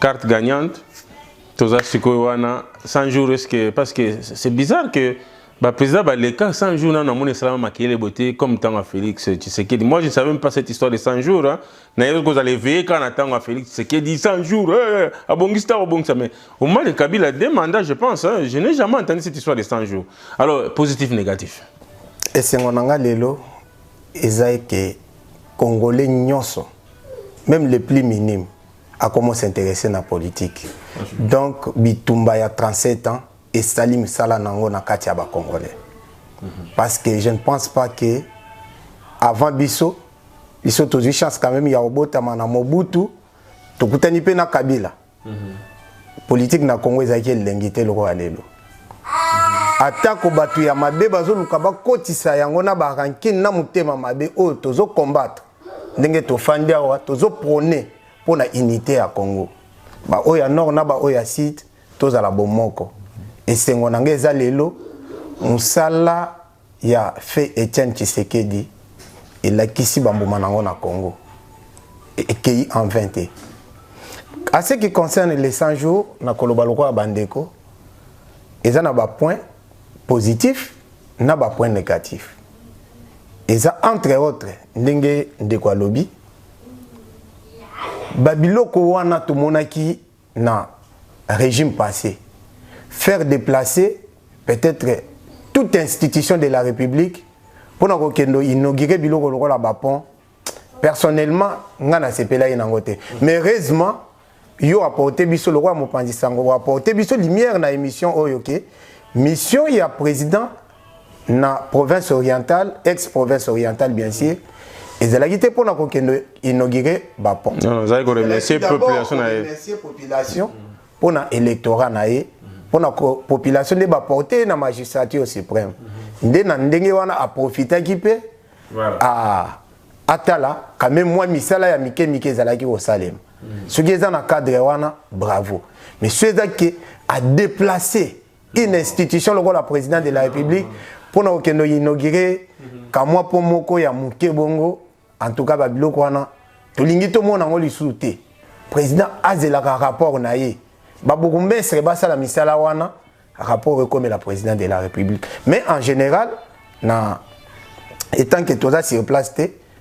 carte gagnante. Toza Sikowana, 100 jours, est-ce que... Parce que c'est bizarre que... Le président Baleka, 100 jours, dans mon islam, maquillé beauté comme tant à Félix Tshisekedi. Moi, je ne savais même pas cette histoire de 100 jours. D'ailleurs, vous allez veiller quand on attend à Félix Tshisekedi 100 jours. À Bongista, au Bongista. Mais au moins, le Kabila a des mandats, je pense. Je n'ai jamais entendu cette histoire de 100 jours. Alors, positif, négatif. Et c'est mon lelo, que Congolais nyonso, même les plus minimes, a commencé à s'intéresser à la politique. Donc, Bitumba, il y a 37 ans. Et Salim Sala Nango na Katia ba Congolais. Parce que je ne pense pas que avant Bisso, Bisso toujours chance quand même il y a Obota mana Mobutu, to kutani pe na Kabila. Politique na Congo ezaki lengité le roi lelo. Atako batu ya mabe bazo lukaba kotisa yango na barankin na mutema mabe o tozo combattre. Ndenge to fandia wa tozo prôner pour la unité à Congo. Ba oya nord na ba oya sud toza la bomoko. Et c'est mon angeza lelo, musala ya fait Etienne Tshisekedi et la kisi bambuma nango na Congo. et en 20. À ce qui concerne les 100 jours, na kolobaloko bandeko, ils ont un point positif, na un point négatif. Ils ont entre autres, ndenge ndeko lobby, babiloko wana to monaki na régime passé, faire déplacer peut-être toute institution de la République pour inaugurer biloko lokola bapon. Personnellement, ngana sepela inangote. Mais heureusement, yo apporté biso le roi Mopanzi Sango apporté biso lumière na émission oyoke. Mission ya président na province orientale, ex-province orientale bien sûr. Et la guité pour inaugurer bapon. Non, ça remercier population population pour na électorat naé pour na population de porter na magistrature suprême. Ndenge wana a profiter qui peut à atala quand même moi misala ya mike zalaki au Salem. Ce qui est dans le cadre wana bravo. Mais ce qui a déplacé une institution le président de la République pour nous inaugurer quand moi pour moko ya muke bongo en tout cas babiloko wana to lingi to mona ngoli souté. Président azela rapport naé. Babukumbe seba sala misala wana rapport comme la président de la République. Mais en général na étant que tout ça sur place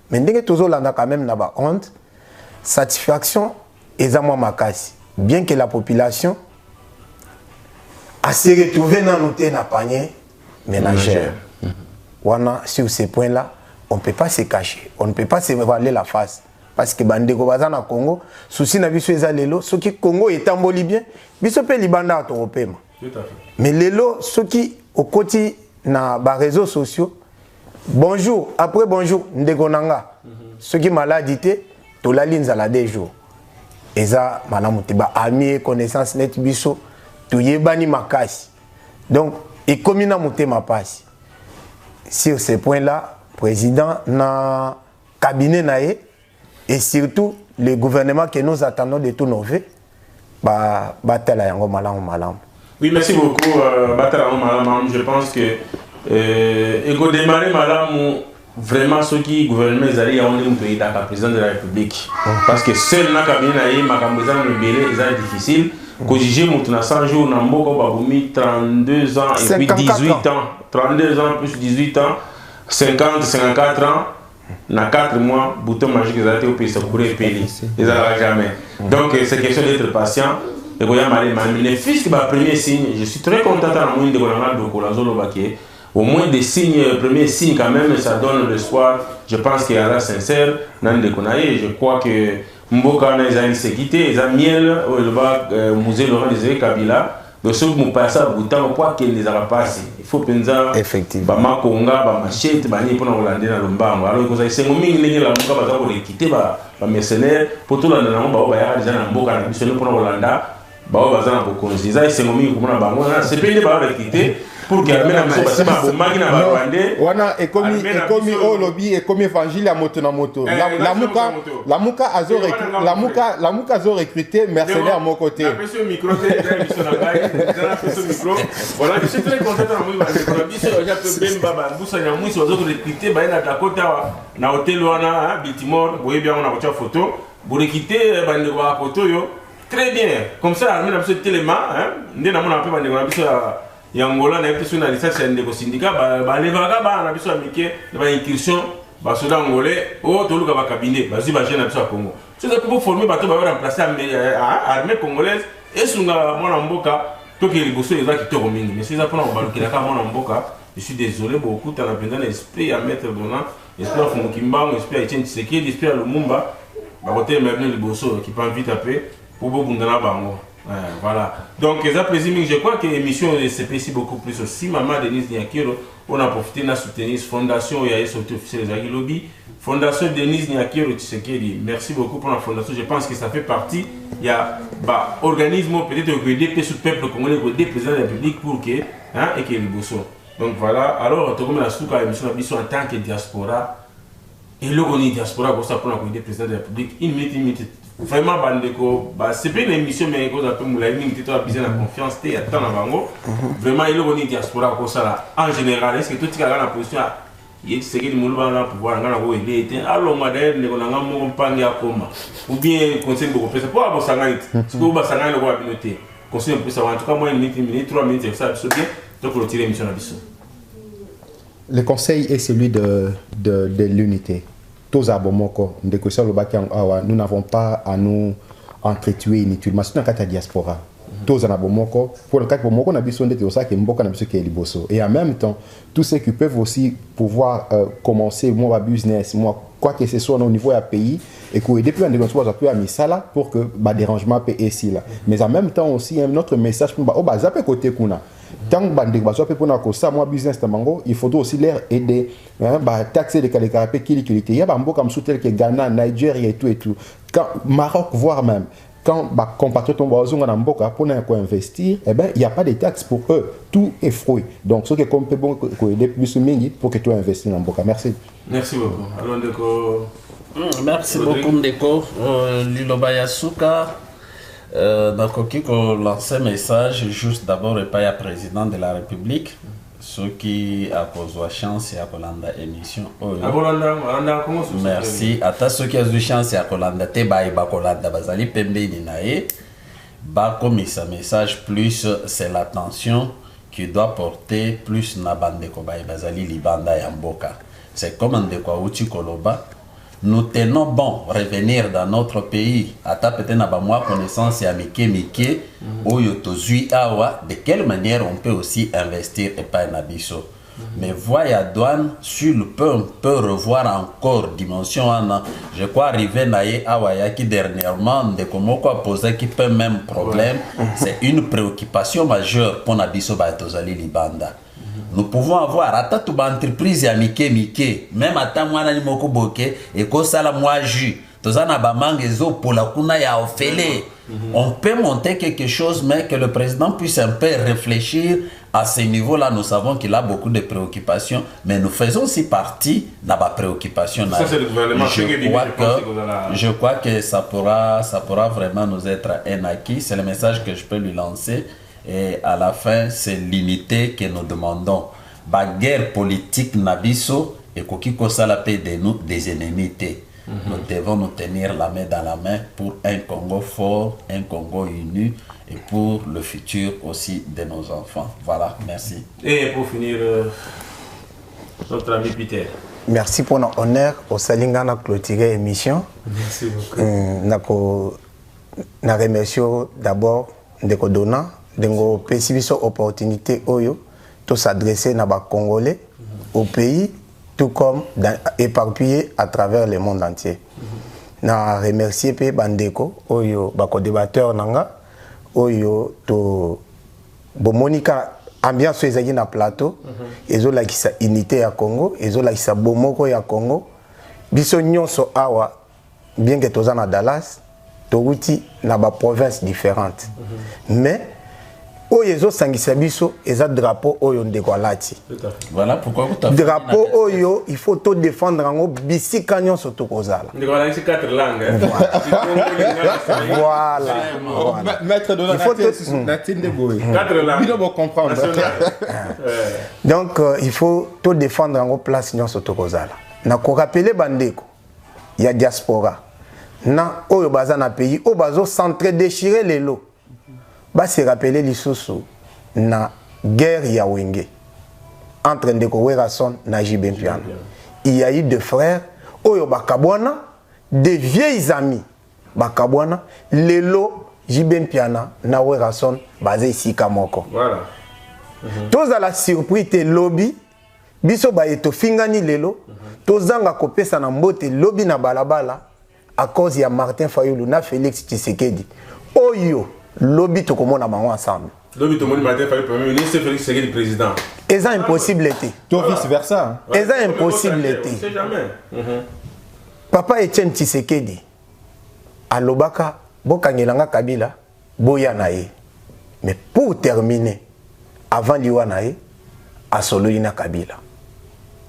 mais dès que tout ça là quand même na honte satisfaction et à moi makasi bien que la population a se retrouvé dans notre panier ménagère. Wana sur ces points là on ne peut pas se cacher, on ne peut pas se voiler la face parce que bandeko bazana Congo souci na biso ezalelo ce qui Congo est tamboli bien biso pe libanda to opema. Tout à fait. Mais lelo ce qui au côté na ba réseaux sociaux bonjour après bonjour ndeko nanga ce qui maladité to la ligne à la des jours eza malamu te ba ami connaissance net biso to yebani makasi donc et comme na motema passe sur ces points là président na cabinet naé et surtout le gouvernement que nous attendons de tous nos vœux ba batala yango malamu. Oui, merci beaucoup batala malamu. Je pense que ego démarrer malamu vraiment ceux qui gouvernement ezali ya onde muto ita président de la République parce que seul na cabinet naé makambo ezali mbele ezali difficile ko juger muto na 100 jours na mboko babumi 32 ans et puis 18 ans 32 ans plus 18 ans 50 54 ans na 4 mois bouton magique ezali au pays secourir pays ezala jamais donc c'est question d'être patient et goya malé les fils qui va premier signe je suis très content dans monde de Kolanga de Kolazolo baké au moins des signes, premiers signes quand même, ça donne l'espoir. Je pense qu'il y a là sincère, je crois que Mboka n'a pas sécurité, ils ont miel, le musée Laurent Désiré Kabila, le seul qui passe à Boutan, au point qu'il ne les a pas passé. Il faut penser effectivement. Bama Konga, Bama Machete, Bani pour nous Hollandais dans le Mbango. Alors que c'est un moment où les Mboka va quitter les mercenaires pour tout le monde, il y a déjà un Mboka pour nous Hollandais. C'est un moment où c'est pas une quitter. Pour que wana ekomi au lobby ekomi évangile à moto na moto la muka azo recruter mercenaires à mon côté voilà je suis très content na hôtel wana Baltimore boye bien on a une photo pour recruter bande wa photo yo très bien comme ça on a besoin de tellement hein ndena mona pe bande wa biso Yangola na episo na licence ya ndeko syndicat ba levaka ba na biso amike ba incursion ba soda ngolais o toluka ba cabinet ba zi ba jeune na biso Congo c'est ça pour former ba to ba remplacer armée congolaise et sunga mona mboka to ke liboso eza kitoko mingi mais c'est ça pour na balukela ka mona mboka je suis désolé beaucoup t'as la pendant l'esprit à mettre donnant esprit à Fumukimbango esprit à Etienne Tshisekedi esprit à Lumumba ba côté maintenant liboso qui pas vite après pour bokundana bango. Voilà. Donc, c'est plaisir, je crois que l'émission s'apprécie beaucoup plus aussi. Maman Denise Niakiro, on a profité de soutenir cette fondation, il y a sorti officiel des Lobby. Fondation Denise Niakiro, Tshisekedi. Merci beaucoup pour la fondation. Je pense que ça fait partie. Il y a un organisme peut-être qui est sous le peuple congolais, qui est président de la République pour que, hein, et que les bossons. Donc voilà. Alors, tout comme la souka émission en tant que diaspora, et le on est diaspora pour ça pour la président de la République, une minute. Vraiment bandeko c'est pas une émission mais cause un peu moulaïni qui a besoin de confiance et attend avant vraiment il est venu diaspora comme ça là en général est-ce que tout qui a la position c'est que nous allons pouvoir nous aider. Alors, madame, nous allons pas ou bien conseil beaucoup plus. Pour avoir ça, c'est pour avoir ça, nous allons noter. Conseil plus en tout cas, moi, une minute, 3 minutes, ça, c'est bien. Donc, on tire l'émission à Bissau. Le conseil est celui de l'unité. Tous à Bomoko, nous n'avons pas à nous entretuer inutilement. C'est dans la diaspora. Tous à Bomoko, pour le cas de Bomoko, on a besoin d'être ça qui est Mboka, on a besoin de Liboso. Et en même temps, tous ceux qui peuvent aussi pouvoir commencer mon business, moi, quoi que ce soit au niveau du pays, et que depuis un développement, on peut amener ça là pour que le dérangement peut ici là. Mais en même temps aussi, un autre message pour le côté qu'on a. Tant que business il faut aussi leur aider taxer les caractères il y a un peu comme soutien que Ghana, Nigeria et tout quand Maroc voire même quand compatriotes pour investir, eh ben il n'y a pas de taxes pour eux, tout est fruit. Donc ce qui est comme peut aider plus pour que tu investisses dans Mboka. Merci. Merci beaucoup. Alors Ndeko. Merci beaucoup Ndeko. Liloba Yasuka. Donc, on lance un message juste d'abord et pas à président de la République, ceux qui a posé la chance et à Kolanda émission. Merci. À ceux qui ont eu chance et à Kolanda, te ba Kolanda bazali pembe ninae. Ba comme ça message plus c'est l'attention qui doit porter plus na bande ko ba bazali libanda ya mboka. C'est comme Ndeko Uchi Koloba. Nous tenons bon revenir dans notre pays. Ata peut-être n'a pas moi connaissance et amike au yotozui awa. De quelle manière on peut aussi investir et pas un abisso. Mais voyez à douane sur le peu on peut revoir encore dimension ana. Je crois arriver naïe awa qui dernièrement de comment quoi poser qui peut même problème. C'est une préoccupation majeure pour nabisso ba tozali libanda. Nous pouvons avoir à toute entreprise à Mike, même à ta moana ni moko boke et ko sala moi jus. Tozana ba mangezo pour la kuna ya ofele. On peut monter quelque chose mais que le président puisse un peu réfléchir à ce niveau-là. Nous savons qu'il a beaucoup de préoccupations, mais nous faisons aussi partie de la préoccupation. Ça c'est le gouvernement. Je crois que ça pourra vraiment nous être un acquis. C'est le message que je peux lui lancer. Et à la fin, c'est l'unité que nous demandons. La guerre politique nabiso et kokiko sala paix de nous des ennemis. Nous devons nous tenir la main dans la main pour un Congo fort, un Congo uni et pour le futur aussi de nos enfants. Voilà, merci. Et pour finir, notre ami Peter. Merci pour notre honneur au Salinga na clôturer l'émission. Merci beaucoup. Na remercie d'abord Ndeko Dona. Dengo pesibiso opportunité oyo to s'adresser na ba Congolais au pays tout comme éparpillés à travers le monde entier. Na remercier pe bandeko oyo ba co-débatteur nanga oyo to bomonika ambiance ezaki na plateau ezola kisa unité ya Congo ezola kisa bomoko ya Congo biso nyonso awa bien que toza na Dallas touti na ba provinces différentes mais Oyo sangisa biso eza drapeau oyo ndeko alati. Voilà pourquoi vous avez drapeau oyo il faut tout défendre en bisika nyonso to kozala. Ndeko alati 4 langues. Voilà. Maître de la Latine de Boé. 4 langues. Il faut comprendre. Donc il faut tout défendre en place nyonso to kozala. Na ko rappeler bandeko ya diaspora. Na oyo baza na pays o bazo centre déchirer les lots. Ba se rappeler lisusu na guerre ya Wenge entre Ndeko Werason na JB Mpiana. Il y a eu deux frères oyo bakabwana, des vieilles amis bakabwana, lelo JB Mpiana na Werason basé ici kamoko. Voilà. Toza la surprise te lobby biso ba eto fingani lelo tozanga kopesa na mbote lobby na balabala à cause ya Martin Fayulu na Félix Tshisekedi. Oyo lobby to komona bango ensemble. Lobby to moni Martin Fayulu premier ministre, Félix Tshisekedi président. Eza impossibilité. Tout vice versa. Eza impossibilité. On sait jamais. Papa Etienne Tshisekedi alobaka bokangelanga Kabila boya na ye. Mais pour terminer avant liwa na ye asoloyi na Kabila.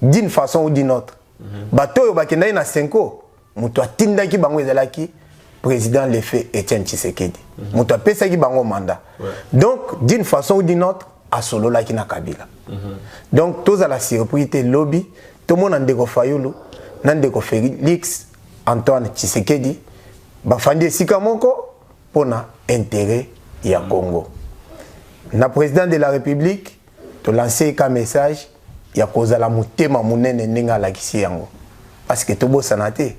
D'une façon ou d'une autre. Bato yo bakenda na 5 ans, muto atindaki bango ezalaki président le fait Etienne Tshisekedi. Muto apesaki bango mandat. Donc d'une façon ou d'une autre asololaki na Kabila. Donc tous à la surprise lobby tout le monde ndeko Fayulu ndeko Félix Antoine Tshisekedi bafandi esika moko pona intérêt ya Congo. Na président de la République to lancer un message ya kozala mutema munene ndinga la kisi yango parce que to bosana te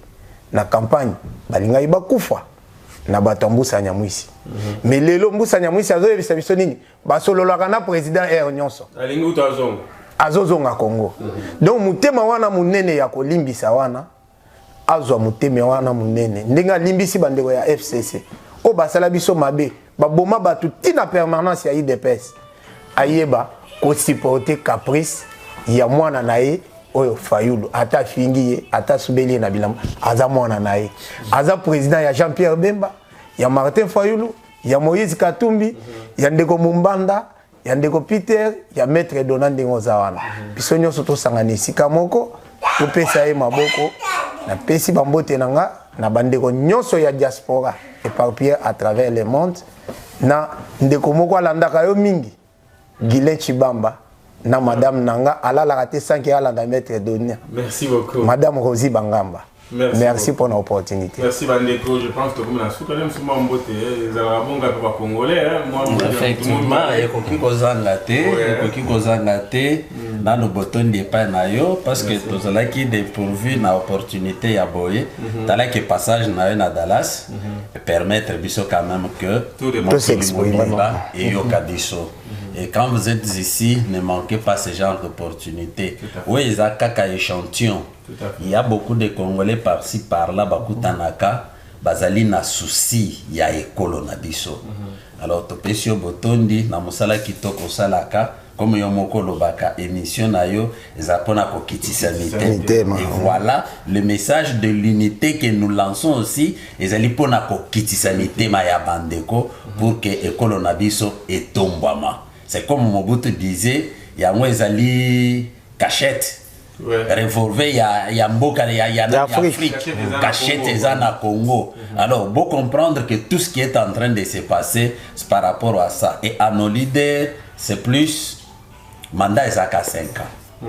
na campagne balinga ibakufa na batambusa nyamwisi mais lelo mbusa nyamwisi azoyebisa biso nini basololaka na président Air Nyonso alingi utazonga azozonga Congo donc mutema wana munene ya kolimbisa wana azwa mutema wana munene ndinga limbisi bandeko ya FCC o basala biso mabe baboma batu tina permanence ya IDPS ayeba ko supporter caprice ya mwana nae oyo Fayulu ata fingiye ata subeli na bilamu aza mwana nae aza président ya Jean-Pierre Bemba ya Martin Fayulu ya Moïse Katumbi ya ndeko Mumbanda ya ndeko Peter ya maître Donald Ngozawana biso nyonso to sangana esika moko to pesa ye maboko na pesi bambote nanga na bandeko nyonso ya diaspora éparpillé à travers le monde na ndeko moko alandaka yo mingi Guilain Chibamba na madame nanga alala te sanki alanda maître Donia. Merci beaucoup. Madame Rosie Bangamba. Merci pour l'opportunité. Merci Bandeko, je pense que vous m'avez soutenu même sur mon beauté, les Arabonga pour congolais moi effectivement et koki kozanga te na no bouton de pas na yo parce que tozala ki dépourvu na opportunité ya boye tala que passage na yo na Dallas permettre biso quand même que tout s'exprimer et yo kabiso. Et quand vous êtes ici, ne manquez pas ce genre d'opportunité. Oui, il y a un échantillon. Il y a beaucoup de Congolais par-ci, par-là, Bakutanaka, Bazali na souci, il y a écolo na biso. Alors, Topesio Botondi, na Mosala Kitoko Salaka, comme Yomoko Lobaka, émission na yo, Zapona Kokitisanité. Et voilà le message de l'unité que nous lançons aussi, Ezali Pona Kokitisanité Maya Bandeko, pour que écolo na biso et tombama. C'est comme Mobutu disait, il y a moins ali cachette, revolver, il y a Mboka, il y a Afrique, cachette et na Congo. Alors, faut comprendre que tout ce qui est en train de se passer, c'est par rapport à ça. Et à nos leaders, c'est plus mandat Ezaka 5 ans.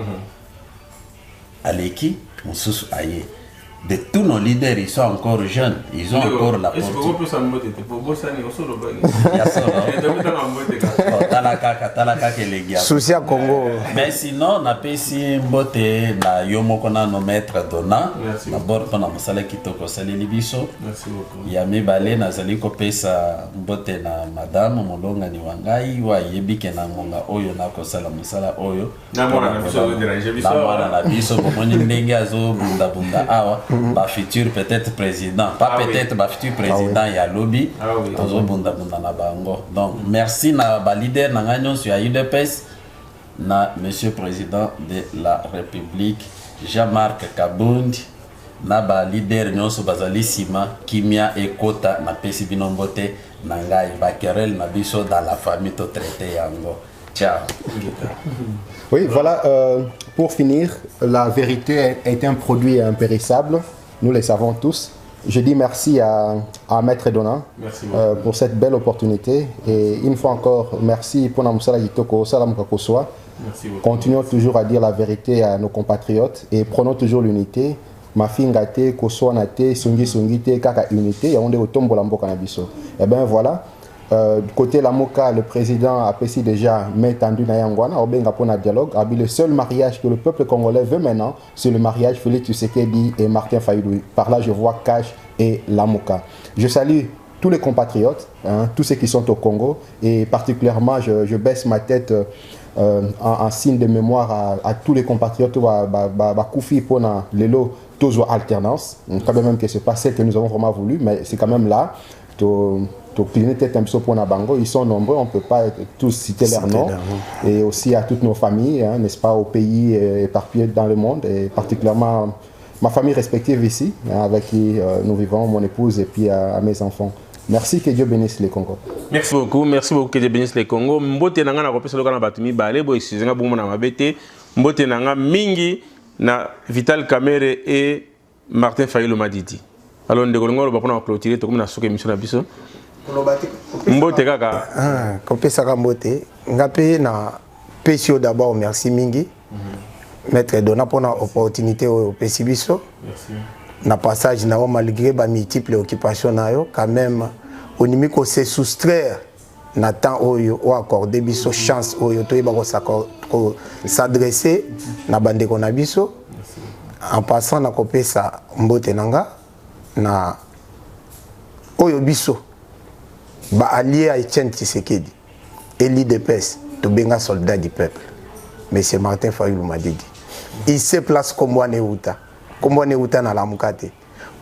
Aleki, on sous aïe. De tous nos leaders, ils sont encore jeunes, ils ont encore la portée. Mais sinon, on a payé mbote na yomoko na no maître donna. D'abord, on a mosala kitoko sali libiso. Merci beaucoup. Ya mibale na zali ko pesa mbote na madame Molonga ni wangai wa yebike na ngonga oyo na ko sala mosala oyo. Na mwana biso déranger biso. Na mwana biso bomoni ndenge azo bunda bunda awa. Ba futur peut-être président, pas peut-être ba futur président ya lobby. Tozo bunda bunda na bango. Donc merci na ba leader na nganyo sur UDPS na monsieur président de la République Jean-Marc Kabundi na ba leader nyonso bazali sima kimia ekota na pesi binombote na ngai ba querelle na biso dans la famille to traité yango. Ciao. Oui, voilà, pour finir, la vérité est un produit impérissable, nous le savons tous. Je dis merci à Maître Donna pour cette belle opportunité. Et une fois encore, merci pour Namusala Yitoko, Salam Kakoswa. Continuons toujours à dire la vérité à nos compatriotes et prenons toujours l'unité. Ma fille Ngate, Koswa Nate, Sungi Sungite, Kaka Unité, et on est au tombeau Lambo Canabiso. Et bien voilà. Du côté la Moka, le président a apprécié déjà main tendue na Yangwana, Obenga pour un dialogue. Le seul mariage que le peuple congolais veut maintenant, c'est le mariage Félix Tshisekedi et Martin Fayulu. Par là, je vois Cash et la Moka. Je salue tous les compatriotes, tous ceux qui sont au Congo, et particulièrement, je baisse ma tête en signe de mémoire à tous les compatriotes Koufi pour l'élo Tozo alternance. Quand même que ce n'est pas celle que nous avons vraiment voulu, mais c'est quand même là. Ils sont nombreux, on ne peut pas tous citer leurs noms. Et aussi à toutes nos familles, n'est-ce pas, au pays éparpillés dans le monde, et particulièrement ma famille respective ici, avec qui nous vivons, mon épouse et puis à mes enfants. Merci, que Dieu bénisse les Congo. Merci beaucoup, que Dieu bénisse les Congo. Mbote nanga na kopesa lokana batumi balé bo excusez-nga bomo na mabete. Mbote nanga mingi na Vital Kamerhe et Martin Fayulu Madidi. Alors ndeko ngolo ba pona clôturer to comme na soka émission na biso. Mbote kaka kopesa ka mbote ngape na pesio d'abord merci mingi Maître Dona pour l'opportunité au Pessibiso. Merci. Na passage malgré les multiples occupations quand même on n'y se soustraire na temps ou accorder biso chance oyo to ba s'adresser na bande na biso en passant na kopesa mbote nanga na oyo biso ba allié à Etienne Tshisekedi et l'IDPS to benga soldat du peuple monsieur Martin Fayulu Madidi il se place comme Waneuta na la mukate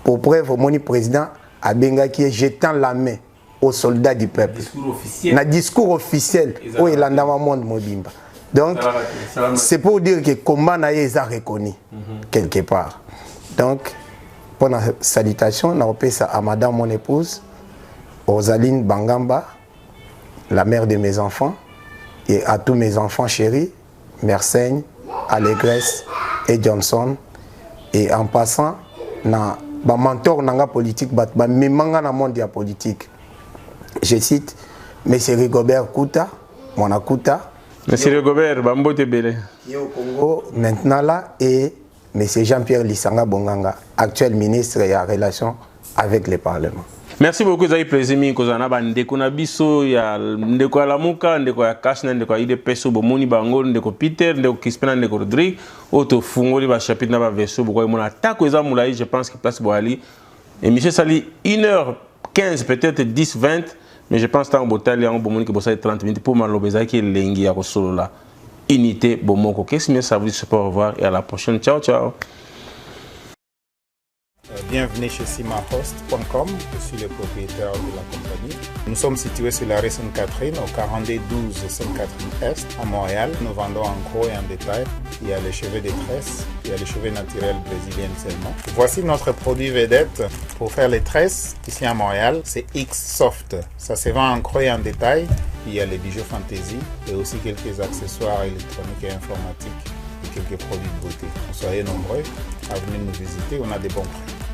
pour preuve mon président a benga qui est jetant la main aux soldats du peuple. Na discours officiel où il a dans le monde mobimba. Donc c'est pour dire que combat na est reconnu quelque part. Donc pour la salutation, on appelle ça à madame mon épouse, Rosaline Bangamba, la mère de mes enfants, et à tous mes enfants chéris, Merseigne, Allégresse et Johnson. Et en passant, na ba mentor nanga politique, ba memanga na monde ya politique. Je cite M. Rigobert Kouta, Mona Kouta. M. Rigobert, Bambote Bele. Qui est au Congo maintenant là, et M. Jean-Pierre Lissanga Bonganga, actuel ministre et en relation avec le Parlement. Merci beaucoup, Zaï Plezimi, Kozana Bandeko Nabiso, ya Ndeko Alamuka, Ndeko Yakashna, Ndeko Ide Peso, Bomoni Bango, Ndeko Peter, Ndeko Kispena, Ndeko Rodrigue, Auto Fungoli, ba chapitre na ba verso, Boko Mona Tako Eza Moulaï, je pense qu'il place Boali. Et M. Sali, 1h15, peut-être 10-20. Mais je pense que dans le en Bomoni, que ça 30 minutes pour Malobeza qui est l'engi à solo là. Unité Bomoko. Qu'est-ce que ça veut dire? Au revoir et à la prochaine. Ciao, ciao. Bienvenue chez simahost.com, je suis le propriétaire de la compagnie. Nous sommes situés sur la rue Sainte-Catherine, au 4212 Sainte-Catherine Est, à Montréal. Nous vendons en gros et en détail. Il y a les cheveux de tresse, il y a les cheveux naturels brésiliens seulement. Voici notre produit vedette pour faire les tresses ici à Montréal, c'est X-Soft. Ça se vend en gros et en détail. Il y a les bijoux fantasy et aussi quelques accessoires électroniques et informatiques et quelques produits de beauté. Soyez nombreux à venir nous visiter, on a des bons prix.